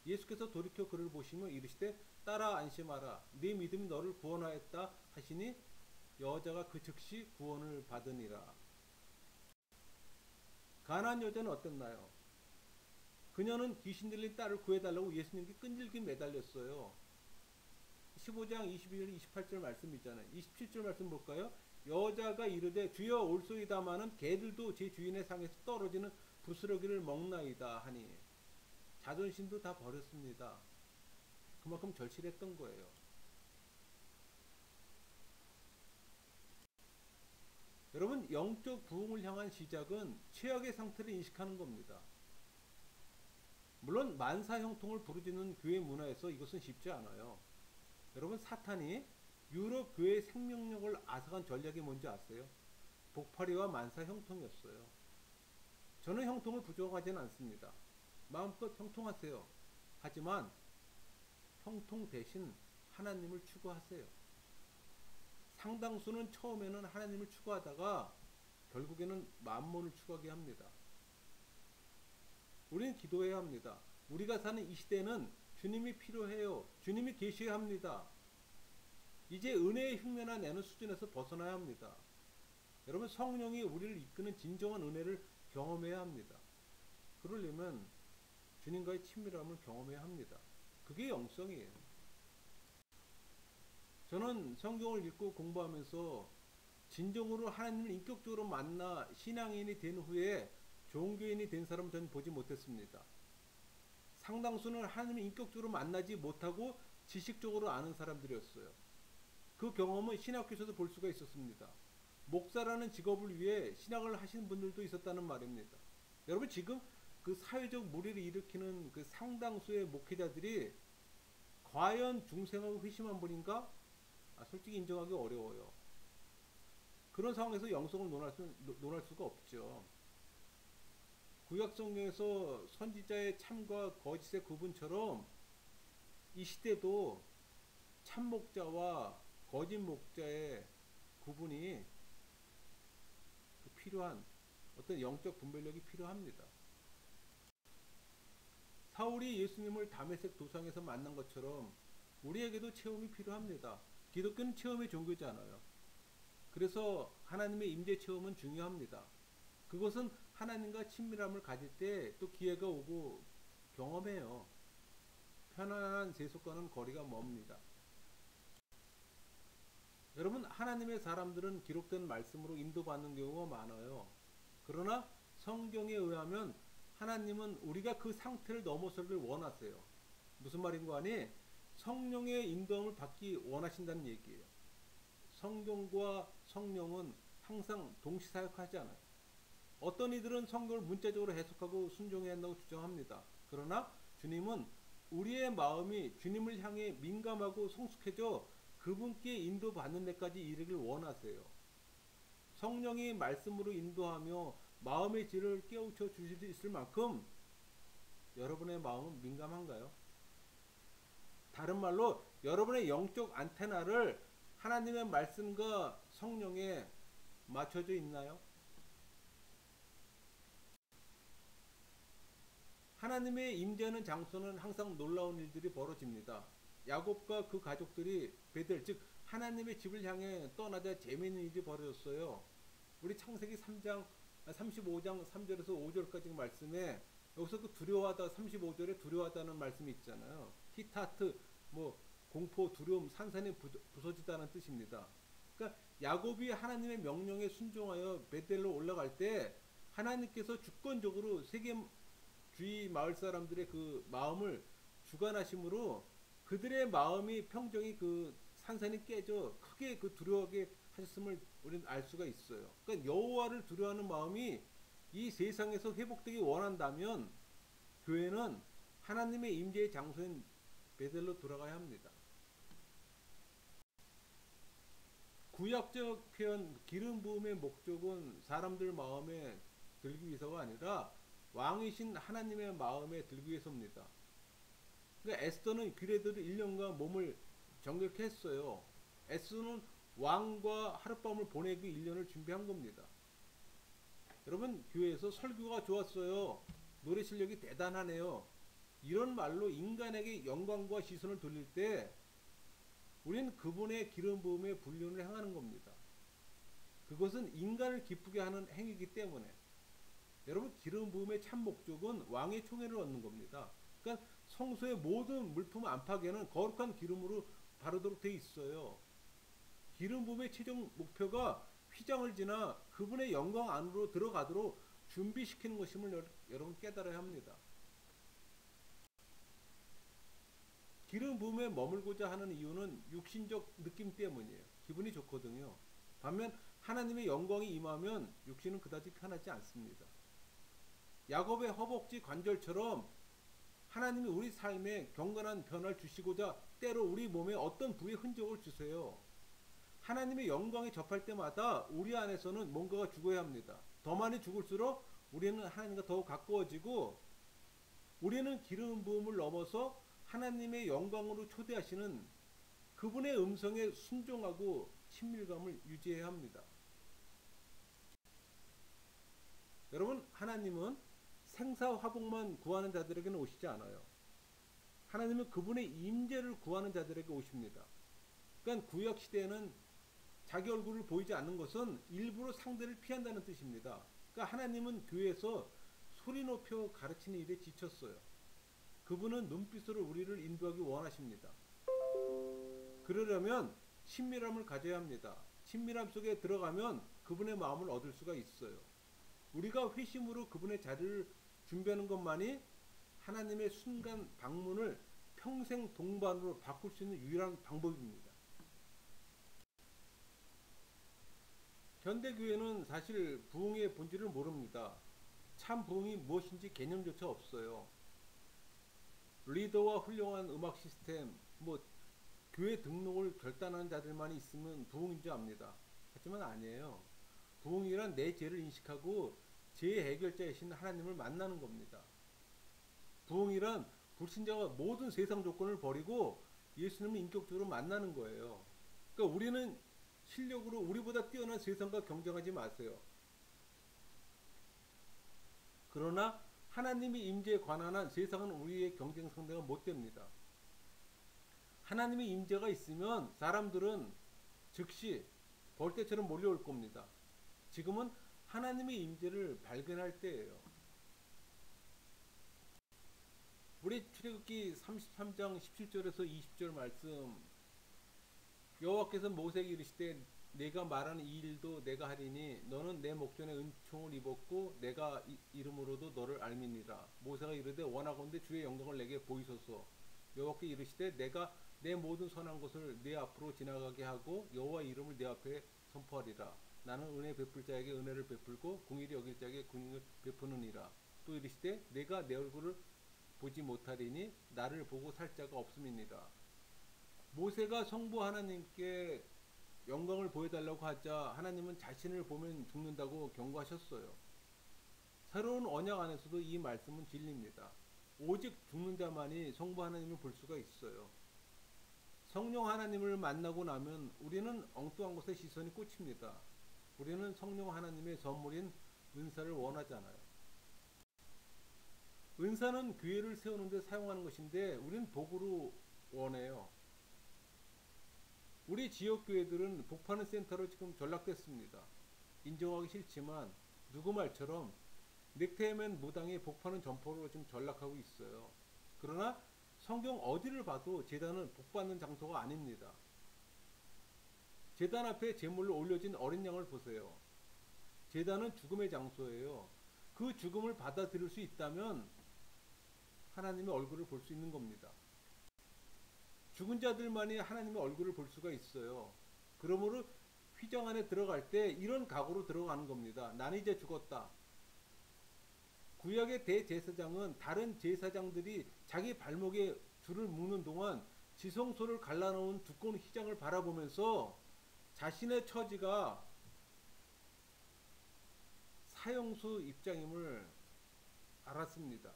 예수께서 돌이켜 그를 보시며 이르시되 따라 안심하라 네 믿음이 너를 구원하였다 하시니 여자가 그 즉시 구원을 받으니라. 가나안 여자는 어땠나요? 그녀는 귀신 들린 딸을 구해달라고 예수님께 끈질기게 매달렸어요. 15장 22절 28절 말씀 있잖아요. 27절 말씀 볼까요? 여자가 이르되 주여 올소이다마는 개들도 제 주인의 상에서 떨어지는 부스러기를 먹나이다 하니 자존심도 다 버렸습니다. 그만큼 절실했던 거예요. 여러분 영적 부흥을 향한 시작은 최악의 상태를 인식하는 겁니다. 물론 만사 형통을 부르짖는 교회 문화에서 이것은 쉽지 않아요. 여러분 사탄이 유럽 교회의 생명력을 앗아간 전략이 뭔지 아세요? 복파리와 만사 형통이었어요. 저는 형통을 부정하지는 않습니다. 마음껏 형통하세요. 하지만 형통 대신 하나님을 추구하세요. 상당수는 처음에는 하나님을 추구하다가 결국에는 만몬을 추구하게 합니다. 우리는 기도해야 합니다. 우리가 사는 이 시대는 주님이 필요해요. 주님이 계셔야 합니다. 이제 은혜의 흉내나 내는 수준에서 벗어나야 합니다. 여러분, 성령이 우리를 이끄는 진정한 은혜를 경험해야 합니다. 그러려면 주님과의 친밀함을 경험해야 합니다. 그게 영성이에요. 저는 성경을 읽고 공부하면서 진정으로 하나님을 인격적으로 만나 신앙인이 된 후에 종교인이 된 사람을 저는 보지 못했습니다. 상당수는 하나님을 인격적으로 만나지 못하고 지식적으로 아는 사람들이었어요. 그 경험은 신학교에서도 볼 수가 있었습니다. 목사라는 직업을 위해 신학을 하시는 분들도 있었다는 말입니다. 여러분, 지금 그 사회적 물의를 일으키는 그 상당수의 목회자들이 과연 중생하고 회심한 분인가? 솔직히 인정하기 어려워요. 그런 상황에서 영성을 논할 수가 없죠. 구약 성경에서 선지자의 참과 거짓의 구분처럼 이 시대도 참 목자와 거짓 목자의 구분이 필요한 어떤 영적 분별력이 필요합니다. 사울이 예수님을 다메섹 도상에서 만난 것처럼 우리에게도 체험이 필요합니다. 기독교는 체험의 종교잖아요. 그래서 하나님의 임재 체험은 중요합니다. 그것은 하나님과 친밀함을 가질 때 또 기회가 오고 경험해요. 편안한 세속과는 거리가 멉니다. 여러분, 하나님의 사람들은 기록된 말씀으로 인도받는 경우가 많아요. 그러나 성경에 의하면 하나님은 우리가 그 상태를 넘어서기를 원하세요. 무슨 말인가 하니 성령의 인도함을 받기 원하신다는 얘기예요. 성경과 성령은 항상 동시사역하지 않아요. 어떤 이들은 성경을 문자적으로 해석하고 순종해야 한다고 주장합니다. 그러나 주님은 우리의 마음이 주님을 향해 민감하고 성숙해져 그분께 인도받는 데까지 이르길 원하세요. 성령이 말씀으로 인도하며 마음의 질을 깨우쳐 주실 수 있을 만큼 여러분의 마음은 민감한가요? 다른 말로 여러분의 영적 안테나를 하나님의 말씀과 성령에 맞춰져 있나요? 하나님의 임재하는 장소는 항상 놀라운 일들이 벌어집니다. 야곱과 그 가족들이 베델, 즉 하나님의 집을 향해 떠나자 재미있는 일이 벌어졌어요. 우리 창세기 3장 35장 3절에서 5절까지 말씀에 여기서 그 두려워하다 35절에 두려워하다는 말씀이 있잖아요. 히타트 공포, 두려움, 산산이 부서지다는 뜻입니다. 그러니까 야곱이 하나님의 명령에 순종하여 베델로 올라갈 때 하나님께서 주권적으로 세계 주위 마을 사람들의 그 마음을 주관하심으로 그들의 마음이 평정이 그 산산이 깨져 크게 그 두려워하게 하셨음을 우리는 알 수가 있어요. 그러니까 여호와를 두려워하는 마음이 이 세상에서 회복되기 원한다면 교회는 하나님의 임재의 장소인 베델로 돌아가야 합니다. 구약적 표현 기름 부음의 목적은 사람들 마음에 들기 위해서가 아니라 왕이신 하나님의 마음에 들기 위해서입니다. 그러니까 에스더는 귀레대로 1년간 몸을 정결케 했어요. 에스더는 왕과 하룻밤을 보내기 1년을 준비한 겁니다. 여러분, 교회에서 설교가 좋았어요. 노래 실력이 대단하네요. 이런 말로 인간에게 영광과 시선을 돌릴 때 우리는 그분의 기름 부음의 불륜을 행하는 겁니다. 그것은 인간을 기쁘게 하는 행위이기 때문에 여러분, 기름 부음의 참 목적은 왕의 총애를 얻는 겁니다. 그러니까 성소의 모든 물품 안팎에는 거룩한 기름으로 바르도록 되어 있어요. 기름 부음의 최종 목표가 휘장을 지나 그분의 영광 안으로 들어가도록 준비시키는 것임을 여러분 깨달아야 합니다. 기름 부음에 머물고자 하는 이유는 육신적 느낌 때문이에요. 기분이 좋거든요. 반면 하나님의 영광이 임하면 육신은 그다지 편하지 않습니다. 야곱의 허벅지 관절처럼 하나님이 우리 삶에 경건한 변화를 주시고자 때로 우리 몸에 어떤 부의 흔적을 주세요. 하나님의 영광에 접할 때마다 우리 안에서는 뭔가가 죽어야 합니다. 더 많이 죽을수록 우리는 하나님과 더욱 가까워지고 우리는 기름 부음을 넘어서 하나님의 영광으로 초대하시는 그분의 음성에 순종하고 친밀감을 유지해야 합니다. 여러분, 하나님은 생사화복만 구하는 자들에게는 오시지 않아요. 하나님은 그분의 임재를 구하는 자들에게 오십니다. 그러니까 구약 시대에는 자기 얼굴을 보이지 않는 것은 일부러 상대를 피한다는 뜻입니다. 그러니까 하나님은 교회에서 소리 높여 가르치는 일에 지쳤어요. 그분은 눈빛으로 우리를 인도하기 원하십니다. 그러려면 친밀함을 가져야 합니다. 친밀함 속에 들어가면 그분의 마음을 얻을 수가 있어요. 우리가 회심으로 그분의 자리를 준비하는 것만이 하나님의 순간 방문을 평생 동반으로 바꿀 수 있는 유일한 방법입니다. 현대교회는 사실 부흥의 본질을 모릅니다. 참 부흥이 무엇인지 개념조차 없어요. 리더와 훌륭한 음악 시스템, 교회 등록을 결단하는 자들만 있으면 부흥인 줄 압니다. 하지만 아니에요. 부흥이란 내 죄를 인식하고 죄 해결자이신 하나님을 만나는 겁니다. 부흥이란 불신자가 모든 세상 조건을 버리고 예수님을 인격적으로 만나는 거예요. 그러니까 우리는 실력으로 우리보다 뛰어난 세상과 경쟁하지 마세요. 그러나 하나님의 임재에 관한 한 세상은 우리의 경쟁 상대가 못 됩니다. 하나님의 임재가 있으면 사람들은 즉시 벌떼처럼 몰려올 겁니다. 지금은 하나님의 임재를 발견할 때예요. 우리 출애굽기 33장 17절에서 20절 말씀, 여호와께서 모세에게 이르시되 내가 말하는 이 일도 내가 하리니 너는 내 목전에 은총을 입었고 내가 이름으로도 너를 알미니라. 모세가 이르되 원하건대 주의 영광을 내게 보이소서. 여호와께 이르시되 내가 내 모든 선한 것을 네 앞으로 지나가게 하고 여호와 이름을 네 앞에 선포하리라. 나는 은혜 베풀 자에게 은혜를 베풀고 궁일이 여길 자에게 궁일을 베푸느니라. 또 이르시되 내가 내 얼굴을 보지 못하리니 나를 보고 살 자가 없음이니라. 모세가 성부 하나님께 영광을 보여달라고 하자 하나님은 자신을 보면 죽는다고 경고하셨어요. 새로운 언약 안에서도 이 말씀은 진리입니다. 오직 죽는 자만이 성부 하나님을 볼 수가 있어요. 성령 하나님을 만나고 나면 우리는 엉뚱한 곳에 시선이 꽂힙니다. 우리는 성령 하나님의 선물인 은사를 원하잖아요. 은사는 교회를 세우는 데 사용하는 것인데 우리는 도구로 원해요. 우리 지역 교회들은 복파는 센터로 지금 전락됐습니다. 인정하기 싫지만 누구 말처럼 넥타이맨 무당이 복파는 점포로 지금 전락하고 있어요. 그러나 성경 어디를 봐도 제단은 복받는 장소가 아닙니다. 제단 앞에 제물로 올려진 어린 양을 보세요. 제단은 죽음의 장소예요. 그 죽음을 받아들일 수 있다면 하나님의 얼굴을 볼 수 있는 겁니다. 죽은 자들만이 하나님의 얼굴을 볼 수가 있어요. 그러므로 휘장 안에 들어갈 때 이런 각오로 들어가는 겁니다. 나는 이제 죽었다. 구약의 대제사장은 다른 제사장들이 자기 발목에 줄을 묶는 동안 지성소를 갈라놓은 두꺼운 휘장을 바라보면서 자신의 처지가 사형수 입장임을 알았습니다.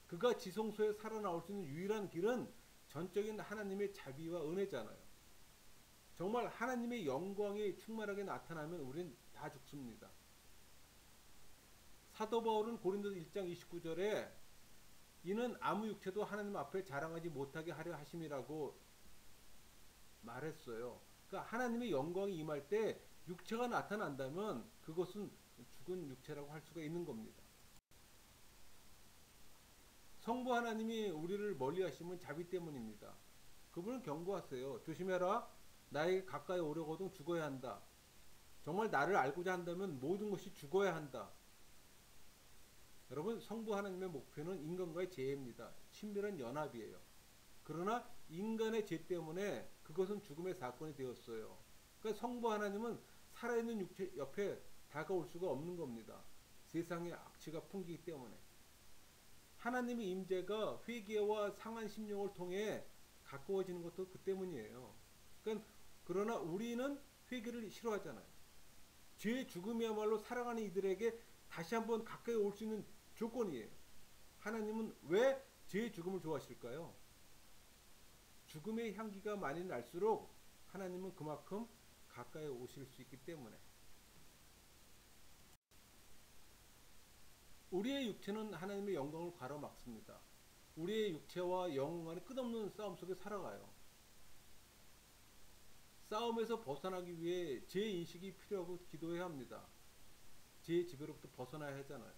그가 지성소에 살아나올 수 있는 유일한 길은 전적인 하나님의 자비와 은혜잖아요. 정말 하나님의 영광이 충만하게 나타나면 우리는 다 죽습니다. 사도 바울은 고린도서 1장 29절에 이는 아무 육체도 하나님 앞에 자랑하지 못하게 하려 하심이라고 말했어요. 그러니까 하나님의 영광이 임할 때 육체가 나타난다면 그것은 죽은 육체라고 할 수가 있는 겁니다. 성부 하나님이 우리를 멀리 하시면 자비 때문입니다. 그분은 경고하세요. 조심해라. 나에게 가까이 오려거든 죽어야 한다. 정말 나를 알고자 한다면 모든 것이 죽어야 한다. 여러분, 성부 하나님의 목표는 인간과의 재해입니다. 친밀한 연합이에요. 그러나 인간의 죄 때문에 그것은 죽음의 사건이 되었어요. 그러니까 성부 하나님은 살아있는 육체 옆에 다가올 수가 없는 겁니다. 세상의 악취가 풍기기 때문에. 하나님의 임재가 회개와 상한 심령을 통해 가까워지는 것도 그 때문이에요. 그러나 우리는 회개를 싫어하잖아요. 죄의 죽음이야말로 사랑하는 이들에게 다시 한번 가까이 올 수 있는 조건이에요. 하나님은 왜 죄의 죽음을 좋아하실까요? 죽음의 향기가 많이 날수록 하나님은 그만큼 가까이 오실 수 있기 때문에 우리의 육체는 하나님의 영광을 가로막습니다. 우리의 육체와 영혼 간의 끝없는 싸움 속에 살아가요. 싸움에서 벗어나기 위해 죄인식이 필요하고 기도해야 합니다. 죄의 지배로부터 벗어나야 하잖아요.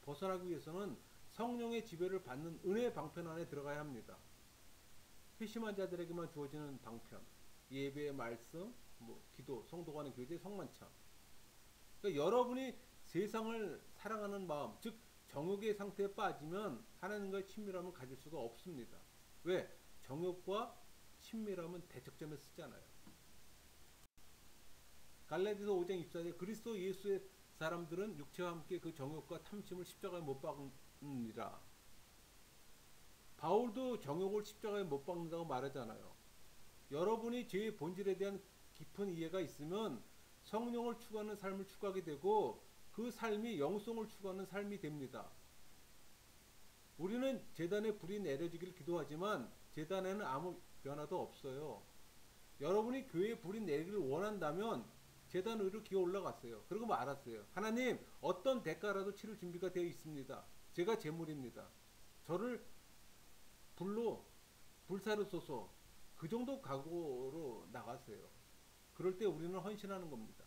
벗어나기 위해서는 성령의 지배를 받는 은혜의 방편 안에 들어가야 합니다. 회심한 자들에게만 주어지는 방편, 예배의 말씀, 기도, 성도 간의 교제, 성만찬. 그러니까 여러분이 세상을 사랑하는 마음, 즉 정욕의 상태에 빠지면 하나님과의 친밀함을 가질 수가 없습니다. 왜? 정욕과 친밀함은 대척점에 쓰잖아요. 갈라디아서 5장 24절 그리스도 예수의 사람들은 육체와 함께 그 정욕과 탐심을 십자가에 못 박느니라. 바울도 정욕을 십자가에 못 박는다고 말하잖아요. 여러분이 죄의 본질에 대한 깊은 이해가 있으면 성령을 추구하는 삶을 추구하게 되고 그 삶이 영성을 추구하는 삶이 됩니다. 우리는 제단에 불이 내려지기를 기도하지만 제단에는 아무 변화도 없어요. 여러분이 교회에 불이 내리기를 원한다면 제단 위로 기어 올라갔어요. 그리고 말았어요. 하나님, 어떤 대가라도 치를 준비가 되어 있습니다. 제가 제물입니다. 저를 불로 불사르소서. 그 정도 각오로 나갔어요. 그럴 때 우리는 헌신하는 겁니다.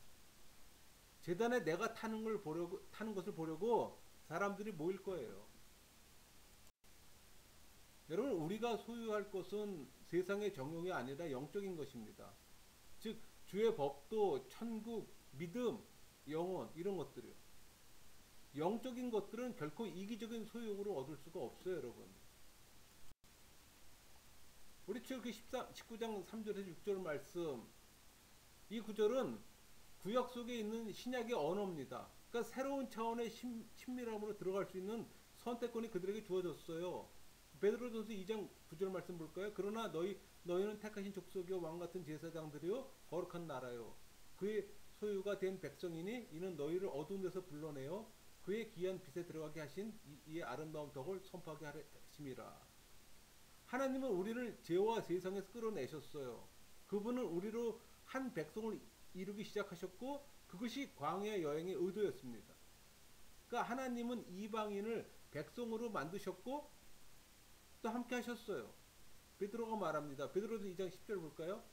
제단에 내가 타는 것을 보려고 사람들이 모일 거예요. 여러분, 우리가 소유할 것은 세상의 정욕이 아니라 영적인 것입니다. 즉 주의 법도, 천국, 믿음, 영혼 이런 것들이요. 영적인 것들은 결코 이기적인 소욕으로 얻을 수가 없어요, 여러분. 우리 출애굽기 19장 3절에서 6절 말씀, 이 구절은 구약 속에 있는 신약의 언어입니다. 그러니까 새로운 차원의 친밀함으로 들어갈 수 있는 선택권이 그들에게 주어졌어요. 베드로전서 2장 9절 말씀 볼까요? 그러나 너희는 택하신 족속이요 왕 같은 제사장들이요 거룩한 나라요 그의 소유가 된 백성이니 이는 너희를 어두운 데서 불러내어 그의 귀한 빛에 들어가게 하신 이의 아름다운 덕을 선포하게 하심이라. 하나님은 우리를 죄와 세상에서 끌어내셨어요. 그분은 우리로 한 백성을 이루기 시작하셨고 그것이 광야 여행의 의도였습니다. 그러니까 하나님은 이방인을 백성으로 만드셨고 또 함께 하셨어요. 베드로가 말합니다. 베드로서 2장 10절 볼까요?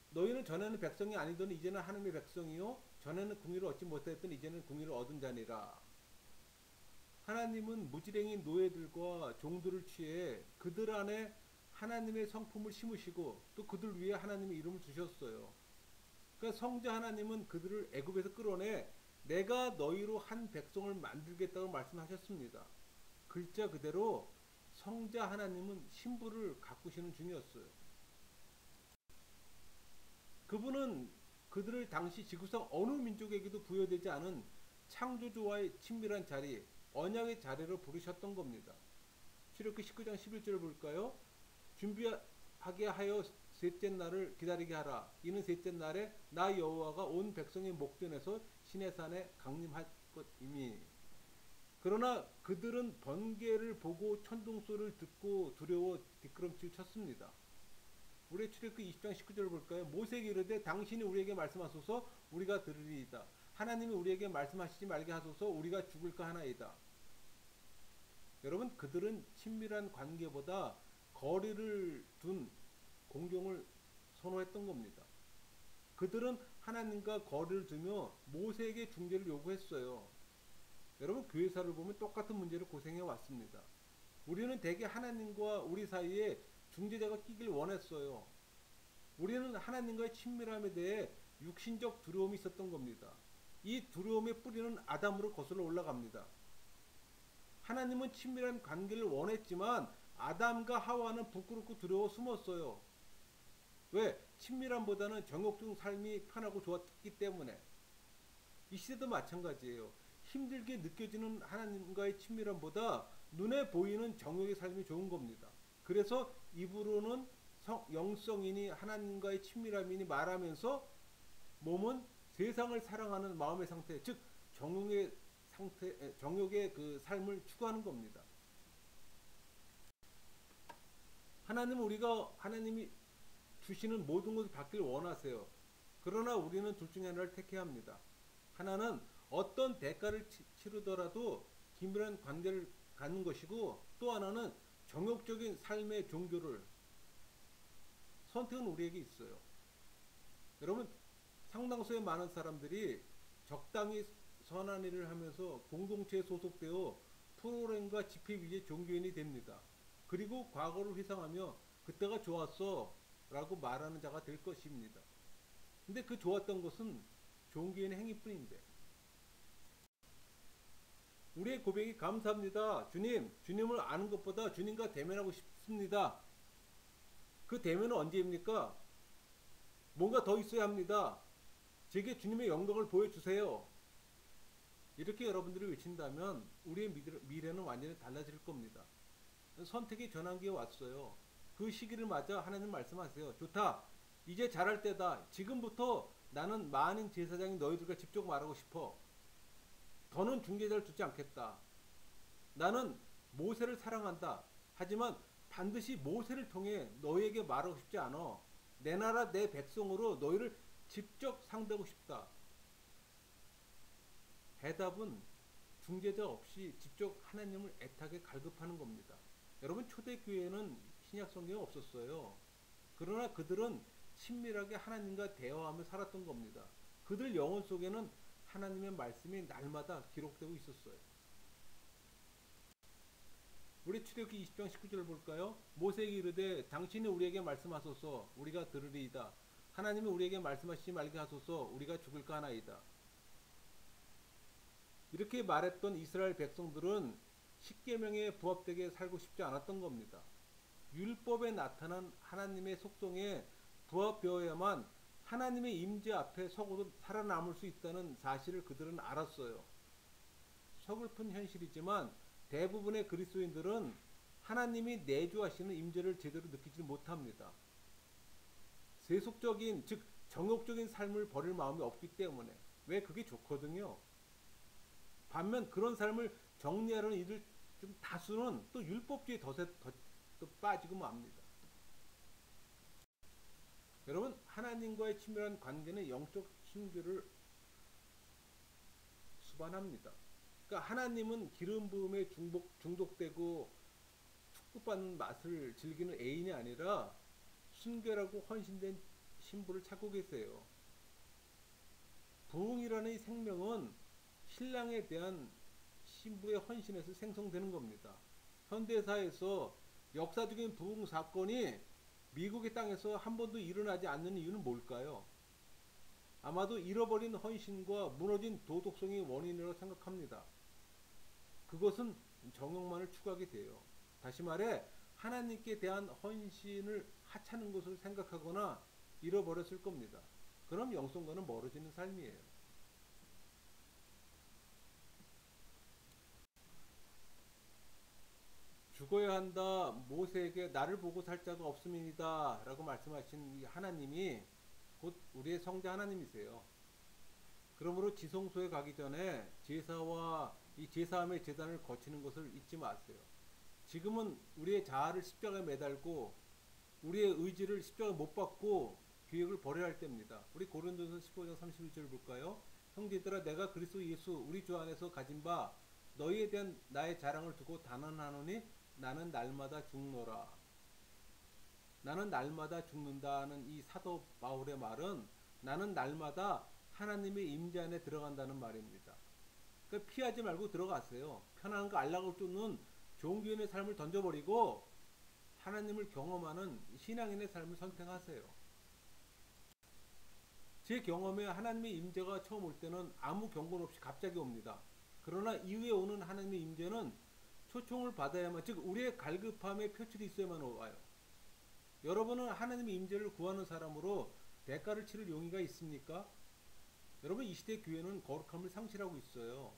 너희는 전에는 백성이 아니더니 이제는 하나님의 백성이요 전에는 궁의를 얻지 못하였더니 이제는 궁의를 얻은 자니라. 하나님은 무지랭이 노예들과 종들을 취해 그들 안에 하나님의 성품을 심으시고 또 그들 위에 하나님의 이름을 주셨어요. 그러니까 성자 하나님은 그들을 애굽에서 끌어내 내가 너희로 한 백성을 만들겠다고 말씀하셨습니다. 글자 그대로 성자 하나님은 신부를 가꾸시는 중이었어요. 그분은 그들을 당시 지구상 어느 민족에게도 부여되지 않은 창조주와의 친밀한 자리, 언약의 자리로 부르셨던 겁니다. 출애굽기 19장 11절 볼까요? 준비하게 하여 셋째 날을 기다리게 하라. 이는 셋째 날에 나 여호와가 온 백성의 목전에서 시내산에 강림할 것이니. 그러나 그들은 번개를 보고 천둥 소리를 듣고 두려워 뒷걸음질 쳤습니다. 우리 출애굽기 20장 19절 볼까요? 모세에게 이르되 당신이 우리에게 말씀하소서 우리가 들으리이다. 하나님이 우리에게 말씀하시지 말게 하소서 우리가 죽을까 하나이다. 여러분, 그들은 친밀한 관계보다 거리를 둔 공경을 선호했던 겁니다. 그들은 하나님과 거리를 두며 모세에게 중재를 요구했어요. 여러분, 교회사를 보면 똑같은 문제를 고생해 왔습니다. 우리는 대개 하나님과 우리 사이에 중재자가 끼길 원했어요. 우리는 하나님과의 친밀함에 대해 육신적 두려움이 있었던 겁니다. 이 두려움의 뿌리는 아담으로 거슬러 올라갑니다. 하나님은 친밀한 관계를 원했지만 아담과 하와는 부끄럽고 두려워 숨었어요. 왜? 친밀함보다는 정욕적 삶이 편하고 좋았기 때문에. 이 시대도 마찬가지예요. 힘들게 느껴지는 하나님과의 친밀함보다 눈에 보이는 정욕의 삶이 좋은 겁니다. 그래서 입으로는 영성이니 하나님과의 친밀함이니 말하면서 몸은 세상을 사랑하는 마음의 상태, 즉 정욕의 상태, 정욕의 그 삶을 추구하는 겁니다. 하나님이 주시는 모든 것을 받길 원하세요. 그러나 우리는 둘 중에 하나를 택해야 합니다. 하나는 어떤 대가를 치르더라도 긴밀한 관계를 갖는 것이고, 또 하나는 정욕적인 삶의 종교를. 선택은 우리에게 있어요. 여러분, 상당수의 많은 사람들이 적당히 선한 일을 하면서 공동체에 소속되어 프로그램과 집회 위에 종교인이 됩니다. 그리고 과거를 회상하며 그때가 좋았어 라고 말하는 자가 될 것입니다. 근데 그 좋았던 것은 종교인의 행위뿐인데, 우리의 고백이 감사합니다. 주님을 아는 것보다 주님과 대면하고 싶습니다. 그 대면은 언제입니까? 뭔가 더 있어야 합니다. 제게 주님의 영광을 보여주세요. 이렇게 여러분들이 외친다면 우리의 미래는 완전히 달라질 겁니다. 선택의 전환기에 왔어요. 그 시기를 맞아 하나님 말씀하세요. 좋다. 이제 잘할 때다. 지금부터 나는 만인 제사장이 너희들과 직접 말하고 싶어. 더는 중재자를 두지 않겠다. 나는 모세를 사랑한다. 하지만 반드시 모세를 통해 너희에게 말하고 싶지 않아. 내 나라 내 백성으로 너희를 직접 상대하고 싶다. 해답은 중재자 없이 직접 하나님을 애타게 갈급하는 겁니다. 여러분, 초대교회는 신약 성경에 없었어요. 그러나 그들은 친밀하게 하나님과 대화하며 살았던 겁니다. 그들 영혼 속에는 하나님의 말씀이 날마다 기록되고 있었어요. 우리 출애굽기 20장 19절을 볼까요? 모세에게 이르되 당신이 우리에게 말씀하소서 우리가 들으리이다. 하나님이 우리에게 말씀하시지 말게 하소서 우리가 죽을까 하나이다. 이렇게 말했던 이스라엘 백성들은 십계명에 부합되게 살고 싶지 않았던 겁니다. 율법에 나타난 하나님의 속성에 부합되어야만 하나님의 임재 앞에 서고도 살아남을 수 있다는 사실을 그들은 알았어요. 서글픈 현실이지만 대부분의 그리스도인들은 하나님이 내주하시는 임재를 제대로 느끼지 못합니다. 세속적인, 즉 정욕적인 삶을 버릴 마음이 없기 때문에. 왜? 그게 좋거든요. 반면 그런 삶을 정리하려는 이들 좀 다수는 또 율법주의에 더 빠지고 맙니다. 여러분, 하나님과의 친밀한 관계는 영적 순교를 수반합니다. 그러니까 하나님은 기름 부음에 중독되고 축복받는 맛을 즐기는 애인이 아니라 순결하고 헌신된 신부를 찾고 계세요. 부흥이라는 이 생명은 신랑에 대한 신부의 헌신에서 생성되는 겁니다. 현대사에서 역사적인 부흥 사건이 미국의 땅에서 한 번도 일어나지 않는 이유는 뭘까요? 아마도 잃어버린 헌신과 무너진 도덕성이 원인이라고 생각합니다. 그것은 정욕만을 추구하게 돼요. 다시 말해 하나님께 대한 헌신을 하찮은 것을 생각하거나 잃어버렸을 겁니다. 그럼 영성과는 멀어지는 삶이에요. 죽어야 한다. 모세에게 나를 보고 살 자가 없음이니이다 라고 말씀하신 이 하나님이 곧 우리의 성자 하나님이세요. 그러므로 지성소에 가기 전에 제사와 이 제사함의 제단을 거치는 것을 잊지 마세요. 지금은 우리의 자아를 십자가에 매달고 우리의 의지를 십자가에 못 박고 계획을 버려야 할 때입니다. 우리 고린도서 15장 31절 볼까요? 형제들아 내가 그리스도 예수 우리 주 안에서 가진 바 너희에 대한 나의 자랑을 두고 단언하노니 나는 날마다 죽노라. 나는 날마다 죽는다는 이 사도 바울의 말은 나는 날마다 하나님의 임재 안에 들어간다는 말입니다. 그러니까 피하지 말고 들어가세요. 편안한 거 안락을 쫓는 종교인의 삶을 던져버리고 하나님을 경험하는 신앙인의 삶을 선택하세요. 제 경험에 하나님의 임재가 처음 올 때는 아무 경고 없이 갑자기 옵니다. 그러나 이후에 오는 하나님의 임재는 초청을 받아야만, 즉 우리의 갈급함에 표출이 있어야만 와요. 여러분은 하나님의 임재를 구하는 사람으로 대가를 치를 용의가 있습니까? 여러분, 이 시대 교회는 거룩함을 상실하고 있어요.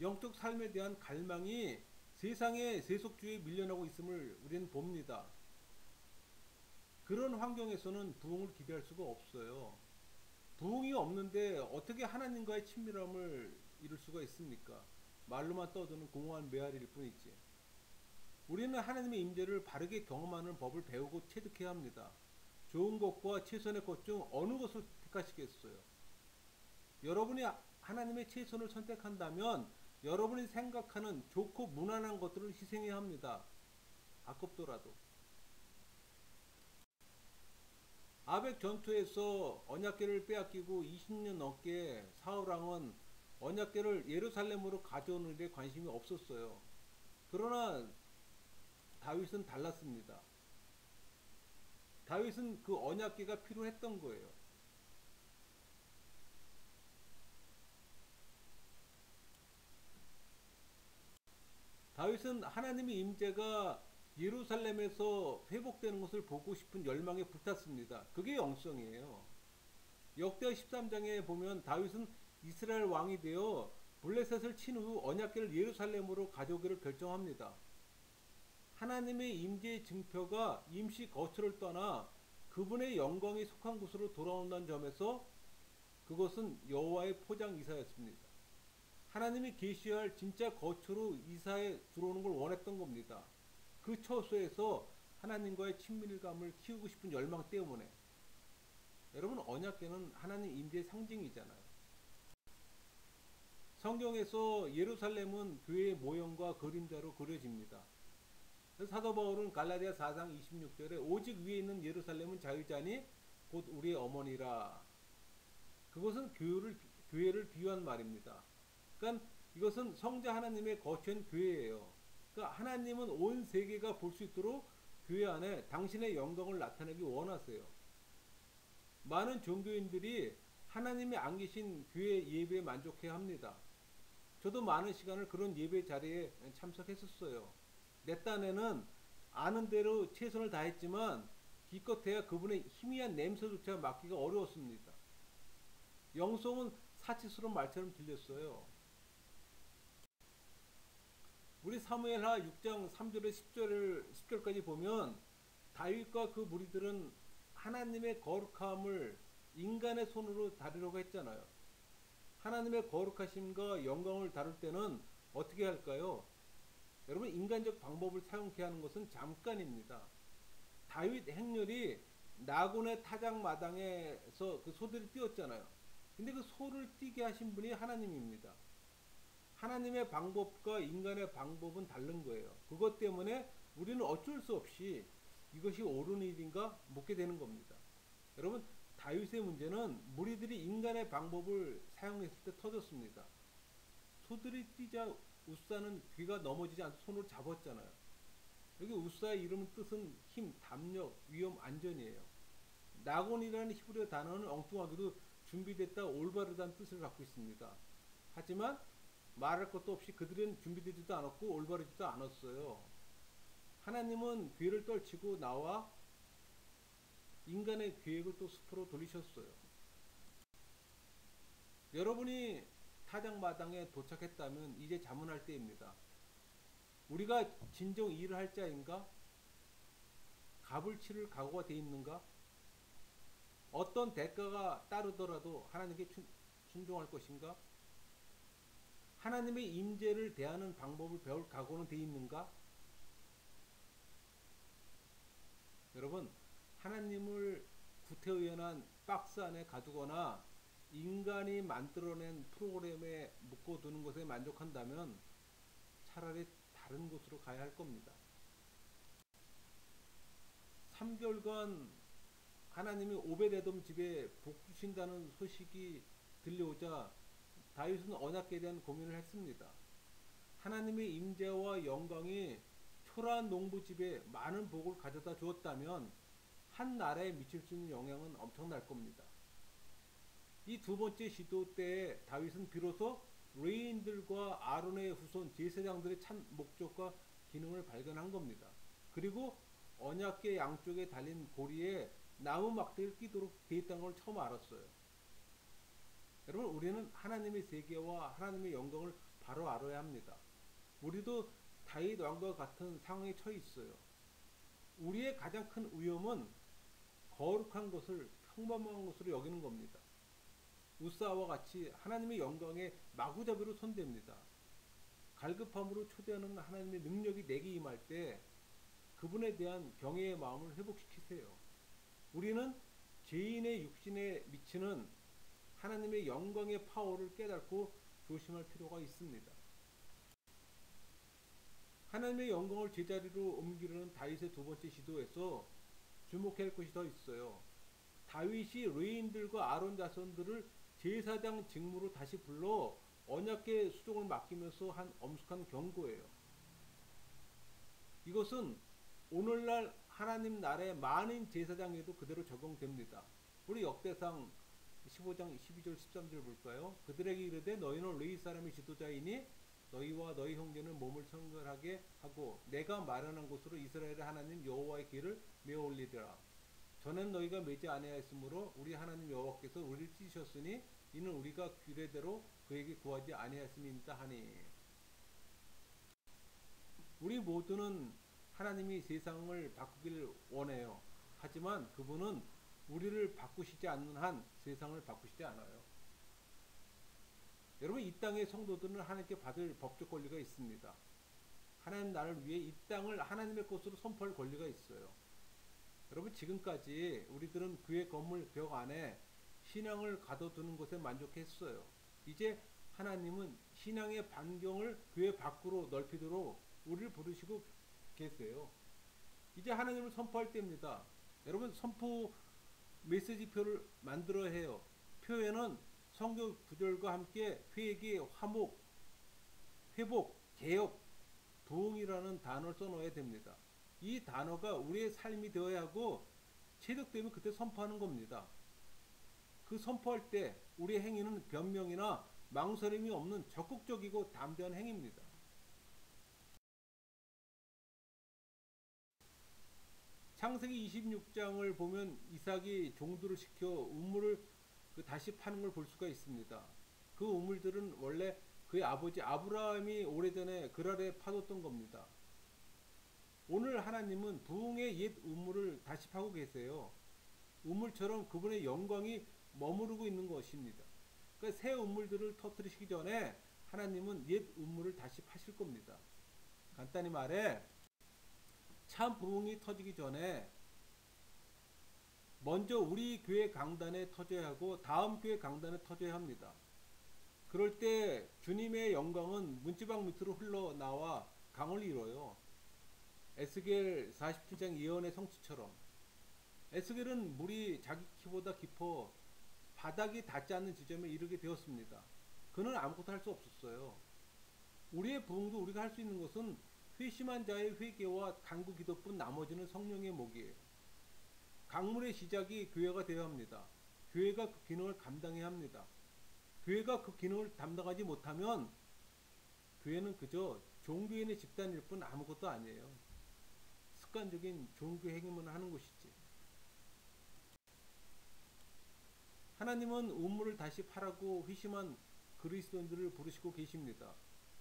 영적 삶에 대한 갈망이 세상의 세속주의에 밀려나고 있음을 우리는 봅니다. 그런 환경에서는 부흥을 기대할 수가 없어요. 부흥이 없는데 어떻게 하나님과의 친밀함을 이룰 수가 있습니까? 말로만 떠드는 공허한 메아리일 뿐이지. 우리는 하나님의 임재를 바르게 경험하는 법을 배우고 체득해야 합니다. 좋은 것과 최선의 것 중 어느 것을 택하시겠어요? 여러분이 하나님의 최선을 선택한다면 여러분이 생각하는 좋고 무난한 것들을 희생해야 합니다. 아깝더라도. 아벡 전투에서 언약궤를 빼앗기고 20년 넘게 사울왕은 언약궤를 예루살렘으로 가져오는 데 관심이 없었어요. 그러나 다윗은 달랐습니다. 다윗은 그 언약궤가 필요했던 거예요. 다윗은 하나님의 임재가 예루살렘에서 회복되는 것을 보고 싶은 열망에 불탔습니다. 그게 영성이에요. 역대 13장에 보면 다윗은 이스라엘 왕이 되어 블레셋을 친 후 언약궤를 예루살렘으로 가져오기를 결정합니다. 하나님의 임재의 증표가 임시 거처를 떠나 그분의 영광이 속한 곳으로 돌아온다는 점에서 그것은 여호와의 포장 이사였습니다. 하나님이 계시할 진짜 거처로 이사해 들어오는 걸 원했던 겁니다. 그 처소에서 하나님과의 친밀감을 키우고 싶은 열망 때문에. 여러분, 언약궤는 하나님 임재의 상징이잖아요. 성경에서 예루살렘은 교회의 모형과 그림자로 그려집니다. 사도 바울은 갈라디아 4장 26절에 오직 위에 있는 예루살렘은 자유자니 곧 우리의 어머니라. 그것은 교회를 비유한 말입니다. 그러니까 이것은 성자 하나님의 거처인 교회예요. 그러니까 하나님은 온 세계가 볼 수 있도록 교회 안에 당신의 영광을 나타내기 원하세요. 많은 종교인들이 하나님이 안 계신 교회 예배에 만족해야 합니다. 저도 많은 시간을 그런 예배 자리에 참석했었어요. 내 딴에는 아는 대로 최선을 다했지만 기껏해야 그분의 희미한 냄새조차 맡기가 어려웠습니다. 영성은 사치스러운 말처럼 들렸어요. 우리 사무엘하 6장 3절에 10절까지 보면 다윗과 그 무리들은 하나님의 거룩함을 인간의 손으로 다루려고 했잖아요. 하나님의 거룩하심과 영광을 다룰 때는 어떻게 할까요? 여러분, 인간적 방법을 사용케 하는 것은 잠깐입니다. 다윗 행렬이 나곤의 타작마당에서 그 소들이 뛰었잖아요. 근데 그 소를 뛰게 하신 분이 하나님입니다. 하나님의 방법과 인간의 방법은 다른 거예요. 그것 때문에 우리는 어쩔 수 없이 이것이 옳은 일인가 묻게 되는 겁니다. 여러분, 다윗의 문제는 무리들이 인간의 방법을 사용했을 때 터졌습니다. 소들이 뛰자 우사는 귀가 넘어지지 않고 손으로 잡았잖아요. 여기 우사의 이름 뜻은 힘, 담력, 위험, 안전이에요. 나곤이라는 히브리어 단어는 엉뚱하게도 준비됐다 올바르다는 뜻을 갖고 있습니다. 하지만 말할 것도 없이 그들은 준비되지도 않았고 올바르지도 않았어요. 하나님은 괴를 떨치고 나와 인간의 계획을 또 숲으로 돌리셨어요. 여러분이 타작마당에 도착했다면 이제 자문할 때입니다. 우리가 진정 일을 할 자인가? 값을 치를 각오가 돼 있는가? 어떤 대가가 따르더라도 하나님께 순종할 것인가? 하나님의 임재를 대하는 방법을 배울 각오는 돼 있는가? 여러분, 하나님을 구태의연한 박스 안에 가두거나 인간이 만들어낸 프로그램에 묶어두는 것에 만족한다면 차라리 다른 곳으로 가야 할 겁니다. 3개월간 하나님이 오벳에돔 집에 복 주신다는 소식이 들려오자 다윗은 언약궤에 대한 고민을 했습니다. 하나님의 임재와 영광이 초라한 농부집에 많은 복을 가져다 주었다면 한 나라에 미칠 수 있는 영향은 엄청날 겁니다. 이 두 번째 시도 때에 다윗은 비로소 레위인들과 아론의 후손 제사장들의 참 목적과 기능을 발견한 겁니다. 그리고 언약궤 양쪽에 달린 고리에 나무 막대를 끼도록 되어 있다는 걸 처음 알았어요. 여러분, 우리는 하나님의 세계와 하나님의 영광을 바로 알아야 합니다. 우리도 다윗 왕과 같은 상황에 처해 있어요. 우리의 가장 큰 위험은 거룩한 것을 평범한 것으로 여기는 겁니다. 우사와 같이 하나님의 영광에 마구잡이로 손댑니다. 갈급함으로 초대하는 하나님의 능력이 내게 임할 때 그분에 대한 경외의 마음을 회복시키세요. 우리는 죄인의 육신에 미치는 하나님의 영광의 파워를 깨닫고 조심할 필요가 있습니다. 하나님의 영광을 제자리로 옮기려는 다윗의 두 번째 시도에서 주목해야 할 것이 더 있어요. 다윗이 레인들과 아론 자손들을 제사장 직무로 다시 불러 언약궤 수종을 맡기면서 한 엄숙한 경고예요. 이것은 오늘날 하나님 나라의 많은 제사장에도 그대로 적용됩니다. 우리 역대상 15장 12절 13절 볼까요? 그들에게 이르되 너희는 레위 사람의 지도자이니 너희와 너희 형제는 몸을 성결하게 하고 내가 마련한 곳으로 이스라엘의 하나님 여호와의 길을 메어 올리리라. 전엔 너희가 매지 아니하였으므로 우리 하나님 여호와께서 우리를 찢으셨으니 이는 우리가 규례대로 그에게 구하지 아니하였음이니이다 하니. 우리 모두는 하나님이 세상을 바꾸기를 원해요. 하지만 그분은 우리를 바꾸시지 않는 한 세상을 바꾸시지 않아요. 여러분, 이 땅의 성도들은 하나님께 받을 법적 권리가 있습니다. 하나님 나라를 위해 이 땅을 하나님의 것으로 선포할 권리가 있어요. 여러분, 지금까지 우리들은 교회 건물 벽 안에 신앙을 가둬두는 것에 만족했어요. 이제 하나님은 신앙의 반경을 교회 밖으로 넓히도록 우리를 부르시고 계세요. 이제 하나님을 선포할 때입니다. 여러분, 선포 메시지표를 만들어야 해요. 표에는 성경 구절과 함께 회개, 화목, 회복, 개혁, 부흥이라는 단어를 써놓아야 됩니다. 이 단어가 우리의 삶이 되어야 하고 체득되면 그때 선포하는 겁니다. 그 선포할 때 우리의 행위는 변명이나 망설임이 없는 적극적이고 담대한 행위입니다. 창세기 26장을 보면 이삭이 종들을 시켜 우물을 다시 파는 걸 볼 수가 있습니다. 그 우물들은 원래 그의 아버지 아브라함이 오래전에 그랄에 파뒀던 겁니다. 오늘 하나님은 부흥의 옛 우물을 다시 파고 계세요. 우물처럼 그분의 영광이 머무르고 있는 것입니다. 그러니까 새 우물들을 터뜨리시기 전에 하나님은 옛 우물을 다시 파실 겁니다. 간단히 말해 참 부흥이 터지기 전에 먼저 우리 교회 강단에 터져야 하고 다음 교회 강단에 터져야 합니다. 그럴 때 주님의 영광은 문지방 밑으로 흘러나와 강을 이뤄요. 에스겔 47장 예언의 성취처럼. 에스겔은 물이 자기 키보다 깊어 바닥이 닿지 않는 지점에 이르게 되었습니다. 그는 아무것도 할 수 없었어요. 우리의 부흥도 우리가 할 수 있는 것은 회심한 자의 회개와 간구 기도뿐 나머지는 성령의 목이에요. 강물의 시작이 교회가 되어야 합니다. 교회가 그 기능을 감당해야 합니다. 교회가 그 기능을 담당하지 못하면 교회는 그저 종교인의 집단일 뿐 아무것도 아니에요. 습관적인 종교 행위만 하는 것이지. 하나님은 우물을 다시 파라고 회심한 그리스도인들을 부르시고 계십니다.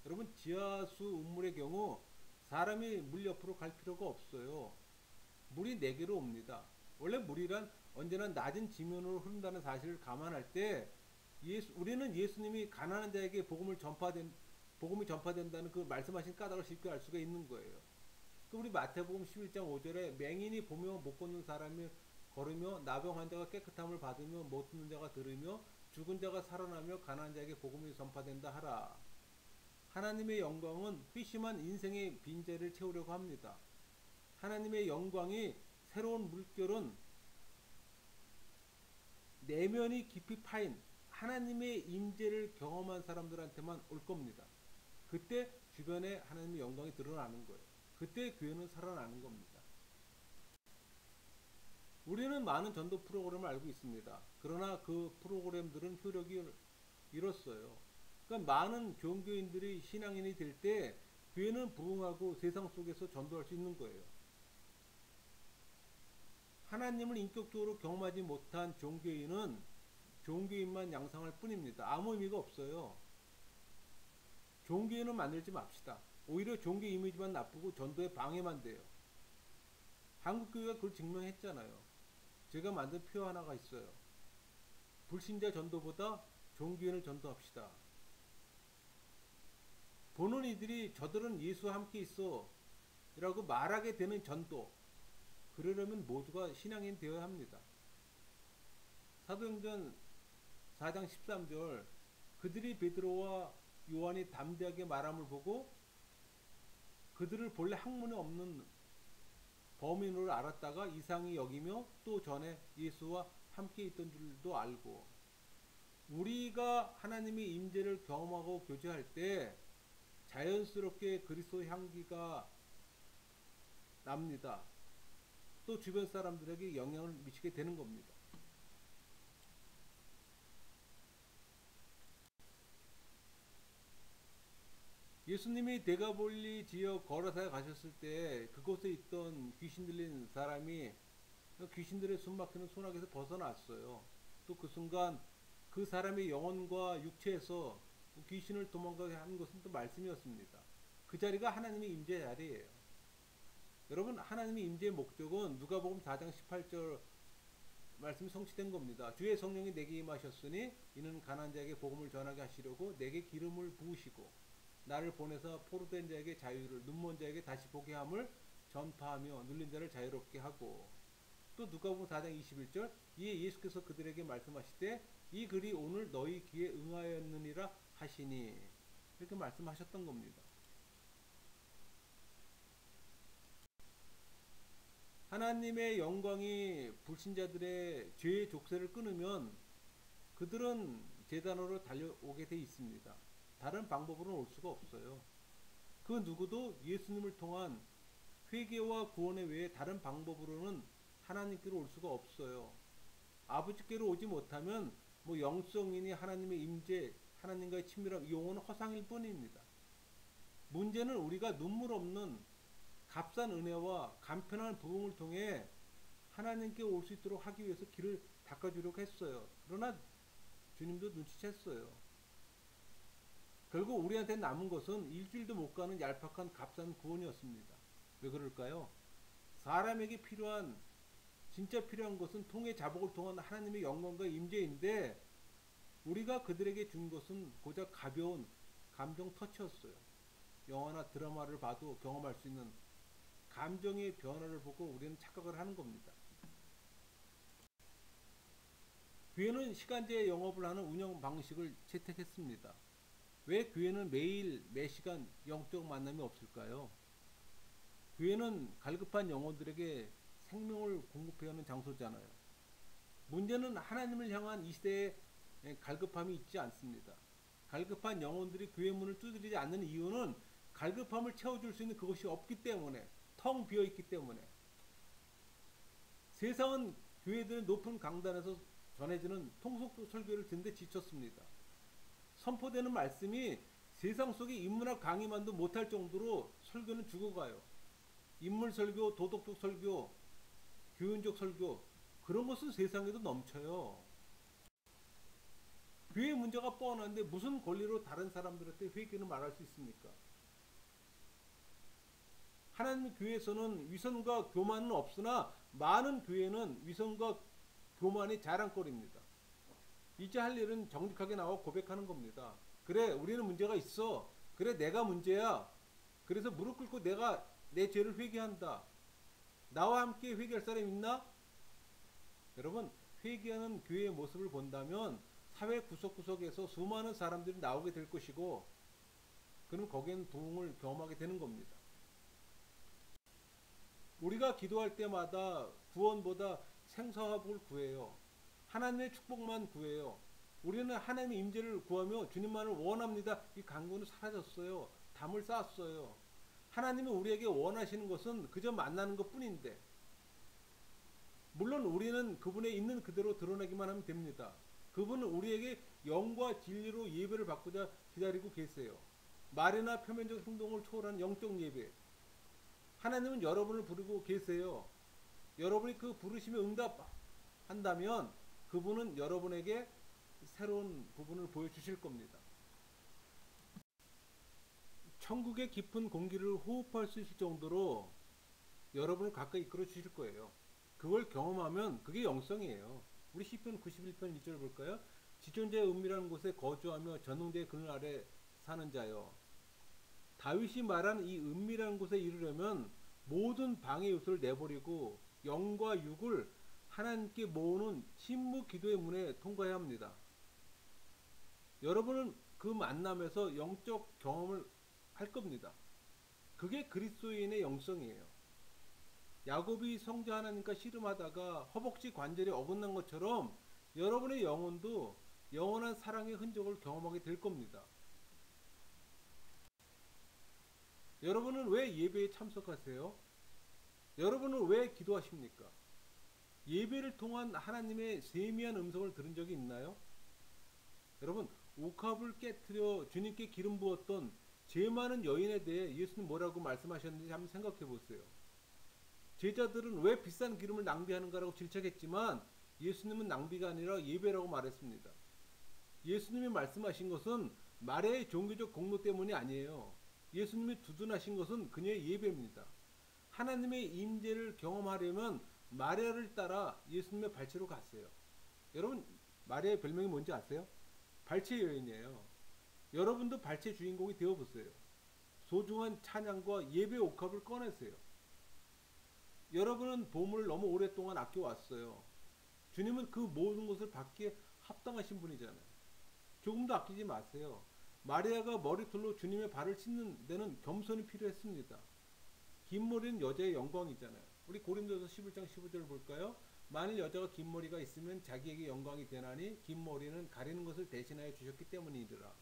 여러분, 지하수 우물의 경우 사람이 물 옆으로 갈 필요가 없어요. 물이 내게로 옵니다. 원래 물이란 언제나 낮은 지면으로 흐른다는 사실을 감안할 때 우리는 예수님이 가난한 자에게 복음이 전파된다는 그 말씀하신 까닭을 쉽게 알 수가 있는 거예요. 우리 마태복음 11장 5절에 맹인이 보며 못 걷는 사람이 걸으며 나병 환자가 깨끗함을 받으며 못 듣는 자가 들으며 죽은 자가 살아나며 가난한 자에게 복음이 전파된다 하라. 하나님의 영광은 회심한 인생의 빈자리를 채우려고 합니다. 하나님의 영광이 새로운 물결은 내면이 깊이 파인 하나님의 임재를 경험한 사람들한테만 올 겁니다. 그때 주변에 하나님의 영광이 드러나는 거예요. 그때 교회는 살아나는 겁니다. 우리는 많은 전도 프로그램을 알고 있습니다. 그러나 그 프로그램들은 효력이 잃었어요. 그러니까 많은 종교인들이 신앙인이 될 때 교회는 부흥하고 세상 속에서 전도할 수 있는 거예요. 하나님을 인격적으로 경험하지 못한 종교인은 종교인만 양상할 뿐입니다. 아무 의미가 없어요. 종교인은 만들지 맙시다. 오히려 종교 이미지만 나쁘고 전도에 방해만 돼요. 한국교회가 그걸 증명했잖아요. 제가 만든 표 하나가 있어요. 불신자 전도보다 종교인을 전도합시다. 보는 이들이 저들은 예수와 함께 있어 라고 말하게 되는 전도, 그러려면 모두가 신앙인 되어야 합니다. 사도행전 4장 13절, 그들이 베드로와 요한이 담대하게 말함을 보고 그들을 본래 학문에 없는 범인으로 알았다가 이상히 여기며 또 전에 예수와 함께 있던 줄도 알고, 우리가 하나님의 임재를 경험하고 교제할 때 자연스럽게 그리스도 향기가 납니다. 또 주변 사람들에게 영향을 미치게 되는 겁니다. 예수님이 데가볼리 지역 거라사에 가셨을 때 그곳에 있던 귀신 들린 사람이 귀신들의 숨막히는 소나기에서 벗어났어요. 또 그 순간 그 사람의 영혼과 육체에서 귀신을 도망가게 하는 것은 또 말씀이었습니다. 그 자리가 하나님의 임재 자리예요. 여러분, 하나님의 임재의 목적은 누가복음 4장 18절 말씀이 성취된 겁니다. 주의 성령이 내게 임하셨으니 이는 가난한 자에게 복음을 전하게 하시려고 내게 기름을 부으시고 나를 보내서 포로된 자에게 자유를, 눈먼 자에게 다시 보게 함을 전파하며 눌린 자를 자유롭게 하고, 또 누가복음 4장 21절, 이에 예수께서 그들에게 말씀하시되 이 글이 오늘 너희 귀에 응하였느니라 하시니, 이렇게 말씀하셨던 겁니다. 하나님의 영광이 불신자들의 죄의 족쇄를 끊으면 그들은 제단으로 달려오게 돼 있습니다. 다른 방법으로는 올 수가 없어요. 그 누구도 예수님을 통한 회개와 구원의 외에 다른 방법으로는 하나님께로 올 수가 없어요. 아버지께로 오지 못하면 영성이니 하나님의 임재, 하나님과의 친밀함, 이 용어는 허상일 뿐입니다. 문제는 우리가 눈물 없는 값싼 은혜와 간편한 부흥을 통해 하나님께 올 수 있도록 하기 위해서 길을 닦아주려고 했어요. 그러나 주님도 눈치챘어요. 결국 우리한테 남은 것은 일주일도 못 가는 얄팍한 값싼 구원이었습니다. 왜 그럴까요? 사람에게 필요한, 진짜 필요한 것은 통해 자복을 통한 하나님의 영광과 임재인데 우리가 그들에게 준 것은 고작 가벼운 감정 터치였어요. 영화나 드라마를 봐도 경험할 수 있는 감정의 변화를 보고 우리는 착각을 하는 겁니다. 교회는 시간제 영업을 하는 운영 방식을 채택했습니다. 왜 교회는 매일 매시간 영적 만남이 없을까요? 교회는 갈급한 영혼들에게 생명을 공급해야 하는 장소잖아요. 문제는 하나님을 향한 이 시대에 갈급함이 있지 않습니다. 갈급한 영혼들이 교회 문을 두드리지 않는 이유는 갈급함을 채워줄 수 있는 그것이 없기 때문에, 텅 비어있기 때문에. 세상은 교회들의 높은 강단에서 전해지는 통속 설교를 듣는데 지쳤습니다. 선포되는 말씀이 세상 속에 인문학 강의만도 못할 정도로 설교는 죽어가요. 인물 설교, 도덕적 설교, 교훈적 설교, 그런 것은 세상에도 넘쳐요. 교회의 문제가 뻔한데 무슨 권리로 다른 사람들한테 회개는 말할 수 있습니까? 하나님 교회에서는 위선과 교만은 없으나 많은 교회는 위선과 교만이 자랑거리입니다. 이제 할 일은 정직하게 나와 고백하는 겁니다. 그래, 우리는 문제가 있어. 그래, 내가 문제야. 그래서 무릎 꿇고 내가 내 죄를 회개한다. 나와 함께 회개할 사람 있나? 여러분, 회개하는 교회의 모습을 본다면 사회 구석구석에서 수많은 사람들이 나오게 될 것이고, 그럼 거기에는 부흥을 경험하게 되는 겁니다. 우리가 기도할 때마다 구원보다 생사화복을 구해요. 하나님의 축복만 구해요. 우리는 하나님의 임재를 구하며 주님만을 원합니다. 이 간구는 사라졌어요. 담을 쌓았어요. 하나님이 우리에게 원하시는 것은 그저 만나는 것 뿐인데, 물론 우리는 그분에 있는 그대로 드러내기만 하면 됩니다. 그분은 우리에게 영과 진리로 예배를 받고자 기다리고 계세요. 말이나 표면적 행동을 초월한 영적 예배. 하나님은 여러분을 부르고 계세요. 여러분이 그 부르심에 응답한다면 그분은 여러분에게 새로운 부분을 보여주실 겁니다. 천국의 깊은 공기를 호흡할 수 있을 정도로 여러분을 가까이 이끌어 주실 거예요. 그걸 경험하면 그게 영성이에요. 우리 시편 91편 1절 볼까요? 지존자의 은밀한 곳에 거주하며 전능자의 그늘 아래 사는 자요. 다윗이 말한 이 은밀한 곳에 이르려면 모든 방해 요소를 내버리고 영과 육을 하나님께 모으는 침묵 기도의 문에 통과해야 합니다. 여러분은 그 만남에서 영적 경험을 할 겁니다. 그게 그리스도인의 영성이에요. 야곱이 성자 하나님과 씨름하다가 허벅지 관절이 어긋난 것처럼 여러분의 영혼도 영원한 사랑의 흔적을 경험하게 될 겁니다. 여러분은 왜 예배에 참석하세요? 여러분은 왜 기도하십니까? 예배를 통한 하나님의 세미한 음성을 들은 적이 있나요? 여러분, 옥합을 깨뜨려 주님께 기름 부었던 죄 많은 여인에 대해 예수님 뭐라고 말씀하셨는지 한번 생각해 보세요. 제자들은 왜 비싼 기름을 낭비하는가라고 질책했지만 예수님은 낭비가 아니라 예배라고 말했습니다. 예수님이 말씀하신 것은 마리아의 종교적 공로 때문이 아니에요. 예수님이 두둔하신 것은 그녀의 예배입니다. 하나님의 임재를 경험하려면 마리아를 따라 예수님의 발치로 갔어요. 여러분, 마리아의 별명이 뭔지 아세요? 발치 여인이에요. 여러분도 발치 주인공이 되어보세요. 소중한 찬양과 예배 옥합을 꺼내세요. 여러분은 보물을 너무 오랫동안 아껴왔어요. 주님은 그 모든 것을 받기에 합당하신 분이잖아요. 조금도 아끼지 마세요. 마리아가 머리털로 주님의 발을 씻는 데는 겸손이 필요했습니다. 긴 머리는 여자의 영광이잖아요. 우리 고린도서 11장 15절 볼까요? 만일 여자가 긴 머리가 있으면 자기에게 영광이 되나니 긴 머리는 가리는 것을 대신하여 주셨기 때문이더라.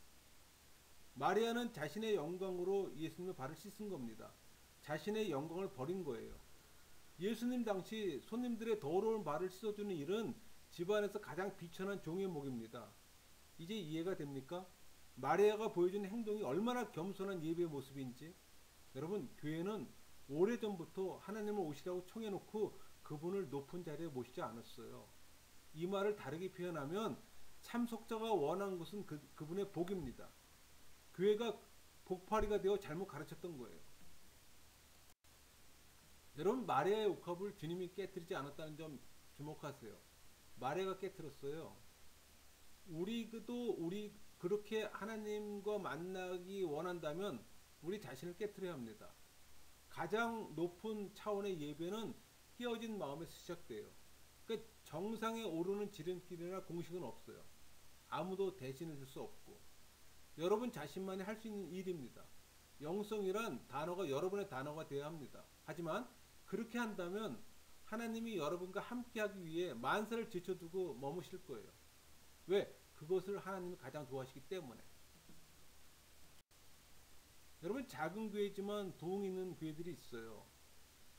마리아는 자신의 영광으로 예수님의 발을 씻은 겁니다. 자신의 영광을 버린 거예요. 예수님 당시 손님들의 더러운 발을 씻어주는 일은 집안에서 가장 비천한 종의 목입니다. 이제 이해가 됩니까? 마리아가 보여준 행동이 얼마나 겸손한 예배의 모습인지. 여러분, 교회는 오래전부터 하나님을 오시라고 청해놓고 그분을 높은 자리에 모시지 않았어요. 이 말을 다르게 표현하면 참석자가 원한 것은 그분의 복입니다. 교회가 복파리가 되어 잘못 가르쳤던 거예요. 여러분, 마리아의 옥합을 주님이 깨뜨리지 않았다는 점 주목하세요. 마리아가 깨뜨렸어요. 우리 그렇게 하나님과 만나기 원한다면 우리 자신을 깨뜨려야 합니다. 가장 높은 차원의 예배는 깨어진 마음에서 시작돼요. 그러니까 정상에 오르는 지름길이나 공식은 없어요. 아무도 대신해 줄 수 없고 여러분 자신만이 할 수 있는 일입니다. 영성이란 단어가 여러분의 단어가 되어야 합니다. 하지만 그렇게 한다면 하나님이 여러분과 함께하기 위해 만사를 제쳐두고 머무실 거예요. 왜? 그것을 하나님이 가장 좋아하시기 때문에. 여러분, 작은 교회지만 도움 있는 교회들이 있어요.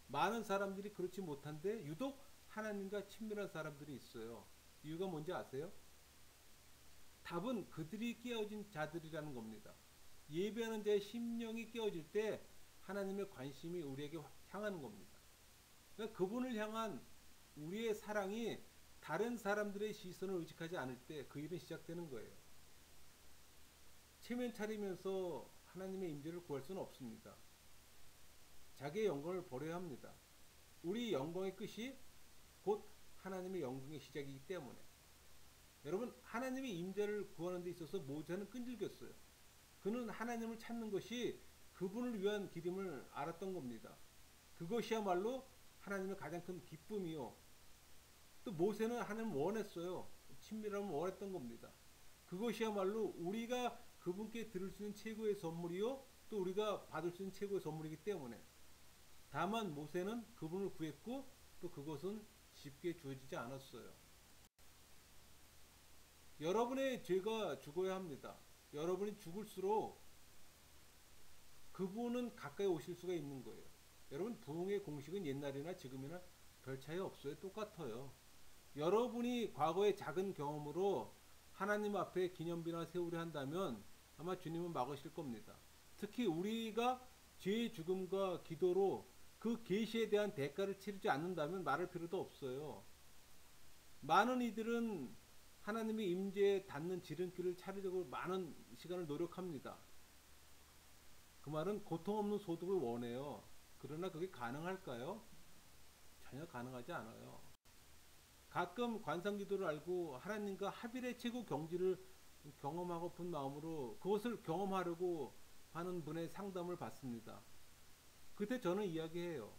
많은 사람들이 그렇지 못한데 유독 하나님과 친밀한 사람들이 있어요. 이유가 뭔지 아세요? 답은 그들이 깨어진 자들이라는 겁니다. 예배하는 자의 심령이 깨어질 때 하나님의 관심이 우리에게 향하는 겁니다. 그러니까 그분을 향한 우리의 사랑이 다른 사람들의 시선을 의식하지 않을 때 그 일은 시작되는 거예요. 체면 차리면서 하나님의 임재를 구할 수는 없습니다. 자기의 영광을 버려야 합니다. 우리 영광의 끝이 곧 하나님의 영광의 시작이기 때문에. 여러분, 하나님의 임재를 구하는 데 있어서 모세는 끈질겼어요. 그는 하나님을 찾는 것이 그분을 위한 길임을 알았던 겁니다. 그것이야말로 하나님의 가장 큰 기쁨이요. 또 모세는 하나님을 원했어요. 친밀함을 원했던 겁니다. 그것이야말로 우리가 그분께 드릴 수 있는 최고의 선물이요. 또 우리가 받을 수 있는 최고의 선물이기 때문에. 다만 모세는 그분을 구했고 또 그것은 쉽게 주어지지 않았어요. 여러분의 죄가 죽어야 합니다. 여러분이 죽을수록 그분은 가까이 오실 수가 있는 거예요. 여러분, 부흥의 공식은 옛날이나 지금이나 별 차이 없어요. 똑같아요. 여러분이 과거의 작은 경험으로 하나님 앞에 기념비나 세우려 한다면 아마 주님은 막으실 겁니다. 특히 우리가 죄의 죽음과 기도로 그 계시에 대한 대가를 치르지 않는다면 말할 필요도 없어요. 많은 이들은 하나님의 임재에 닿는 지름길을 찾으려고 많은 시간을 노력합니다. 그 말은 고통 없는 소득을 원해요. 그러나 그게 가능할까요? 전혀 가능하지 않아요. 가끔 관상기도를 알고 하나님과 합일의 최고 경지를 경험하고픈 마음으로 그것을 경험하려고 하는 분의 상담을 받습니다. 그때 저는 이야기해요.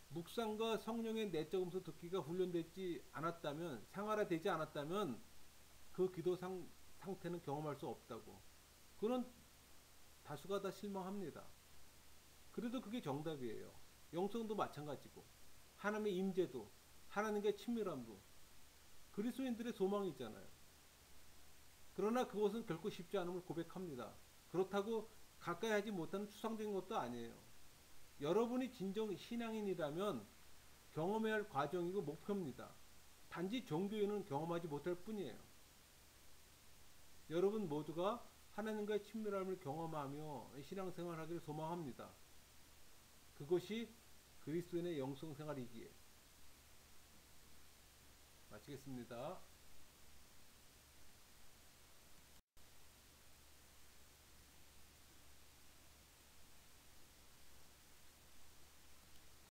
묵상과 성령의 내적 음성 듣기가 훈련되지 않았다면, 생활화되지 않았다면 그 기도 상태는 경험할 수 없다고. 그는 다수가 다 실망합니다. 그래도 그게 정답이에요. 영성도 마찬가지고, 하나님의 임재도, 하나님과의 친밀함도 그리스도인들의 소망이잖아요. 그러나 그것은 결코 쉽지 않음을 고백합니다. 그렇다고 가까이 하지 못하는 추상적인 것도 아니에요. 여러분이 진정 신앙인이라면 경험해야 할 과정이고 목표입니다. 단지 종교인은 경험하지 못할 뿐이에요. 여러분 모두가 하나님과의 친밀함을 경험하며 신앙생활 하기를 소망합니다. 그것이 그리스도인의 영성생활이기에. 마치겠습니다.